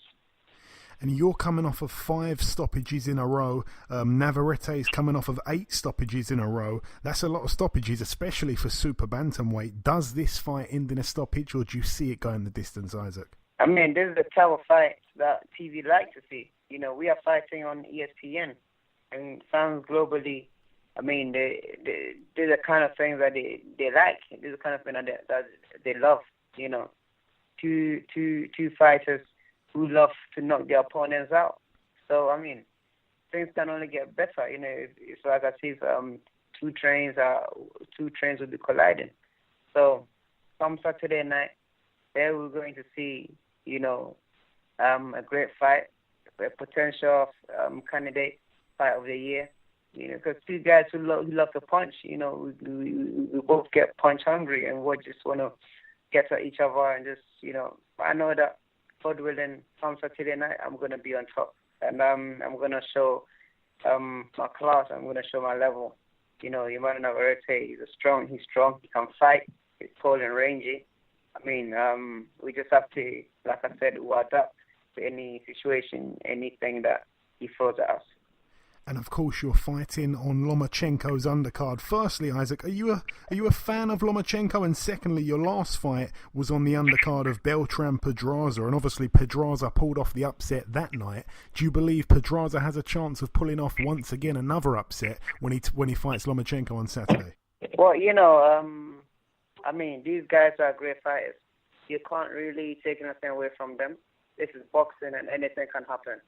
And you're coming off of 5 stoppages in a row. Navarrete is coming off of 8 stoppages in a row. That's a lot of stoppages, especially for Super Bantamweight. Does this fight end in a stoppage, or do you see it going the distance, Isaac? I mean, this is the type of fight that TV like to see. We are fighting on ESPN, and fans globally, I mean, they're the kind of things that they like. These are the kind of things that they love. Two fighters who love to knock their opponents out. So, I mean, things can only get better. It's like I see two trains will be colliding. So, come Saturday night, there we're going to see, a great fight, a potential candidate fight of the year. Because two guys who love to punch. We both get punch hungry, and we just want to get at each other and just, I know that, God willing, come Saturday night, I'm going to be on top. And I'm going to show my class. I'm going to show my level. Emanuel Navarrete, he's strong, he can fight, he's tall and rangy. I mean, we just have to, like I said, we'll adapt to any situation, anything that he throws at us. And of course, you're fighting on Lomachenko's undercard. Firstly, Isaac, are you a fan of Lomachenko? And secondly, your last fight was on the undercard of Beltran Pedraza, and obviously Pedraza pulled off the upset that night. Do you believe Pedraza has a chance of pulling off once again another upset when he fights Lomachenko on Saturday? Well, I mean, these guys are great fighters. You can't really take anything away from them. This is boxing, and anything can happen.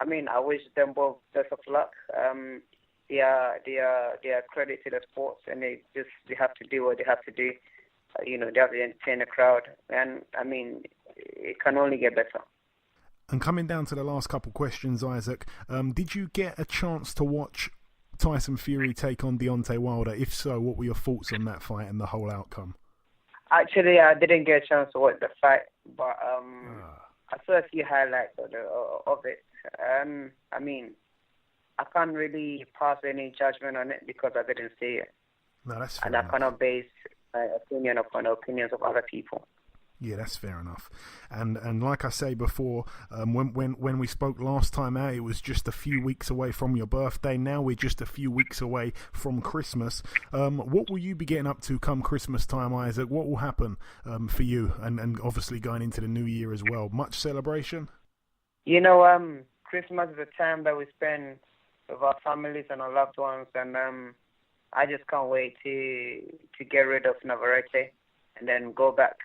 I mean, I wish them both best of luck. They are credit to the sports, and they have to do what they have to do. They have to entertain the crowd, and I mean, it can only get better. And coming down to the last couple questions, Isaac, did you get a chance to watch Tyson Fury take on Deontay Wilder? If so, what were your thoughts on that fight and the whole outcome? Actually, I didn't get a chance to watch the fight, but I saw a few highlights of it. I mean, I can't really pass any judgment on it because I didn't see it. No, that's fair and enough. I cannot base my opinion upon the opinions of other people. Yeah, that's fair enough. And like I say before, when we spoke last time out, it was just a few weeks away from your birthday. Now we're just a few weeks away from Christmas. What will you be getting up to come Christmas time, Isaac? What will happen for you? And obviously going into the new year as well. Much celebration? Christmas is a time that we spend with our families and our loved ones. And I just can't wait to get rid of Navarrete and then go back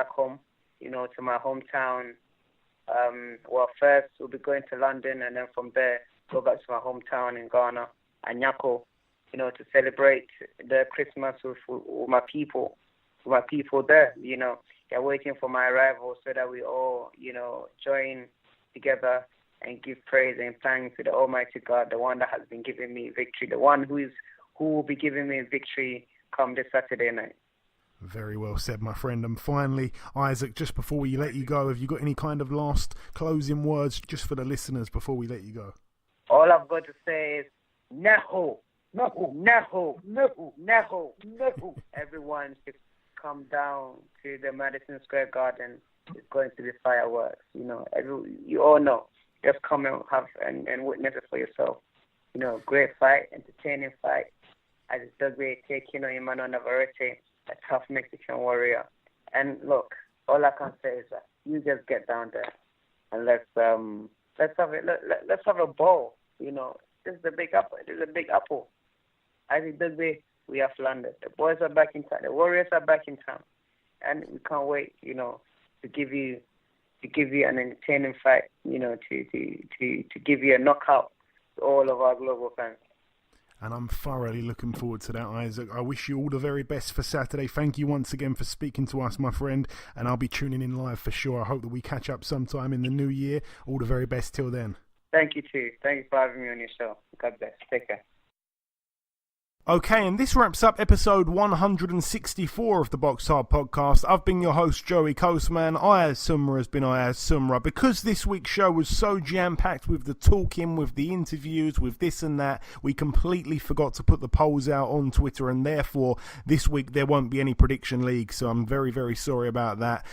home, to my hometown. First we'll be going to London, and then from there go back to my hometown in Ghana, Anyako, to celebrate the Christmas with my people there. They're waiting for my arrival so that we all, join together and give praise and thanks to the Almighty God, the one that has been giving me victory, the one who will be giving me victory come this Saturday night. Very well said, my friend. And finally, Isaac, just before we let you go, have you got any kind of last closing words just for the listeners before we let you go? All I've got to say is, Naho, Naho, Naho, Naho, Naho, Naho. Everyone should come down to the Madison Square Garden. It's going to be fireworks. You all know. Just come and have and witness it for yourself. Great fight, entertaining fight. As Dogboe taking on Emanuel Navarrete, a tough Mexican warrior. And look, all I can say is that you just get down there and let's have a ball. This is the big apple. This is a big apple. I think Dogboe, we have landed. The boys are back in town. The Warriors are back in town, and we can't wait. To give you an entertaining fight. To give you a knockout to all of our global fans. And I'm thoroughly looking forward to that, Isaac. I wish you all the very best for Saturday. Thank you once again for speaking to us, my friend. And I'll be tuning in live for sure. I hope that we catch up sometime in the new year. All the very best till then. Thank you too. Thank you for having me on your show. God bless. Take care. Okay, and this wraps up episode 164 of the BoxHard Podcast. I've been your host, Joey Coastman. Ayaz Sumra has been Ayaz Sumra. Because this week's show was so jam-packed with the talking, with the interviews, with this and that, we completely forgot to put the polls out on Twitter, and therefore this week there won't be any prediction league, so I'm very, very sorry about that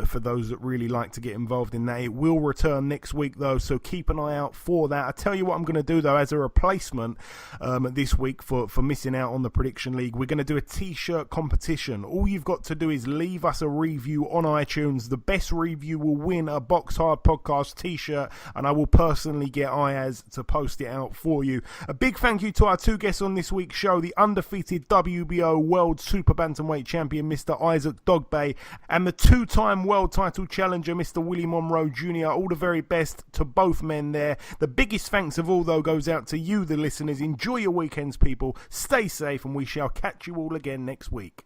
for those that really like to get involved in that. It will return next week, though, so keep an eye out for that. I tell you what I'm going to do, though, as a replacement this week for missing out on the prediction league, we're going to do a t-shirt competition. All you've got to do is leave us a review on iTunes. The best review will win a BoxHard Podcast t-shirt, and I will personally get Ayaz to post it out for you. A big thank you to our two guests on this week's show, the undefeated WBO World Super-Bantamweight champion Mr. Isaac Dogboe, and the two-time world title challenger Mr. Willie Monroe Jr. All the very best to both men there. The biggest thanks of all, though, goes out to you, the listeners. Enjoy your weekends, people. Stay safe, and we shall catch you all again next week.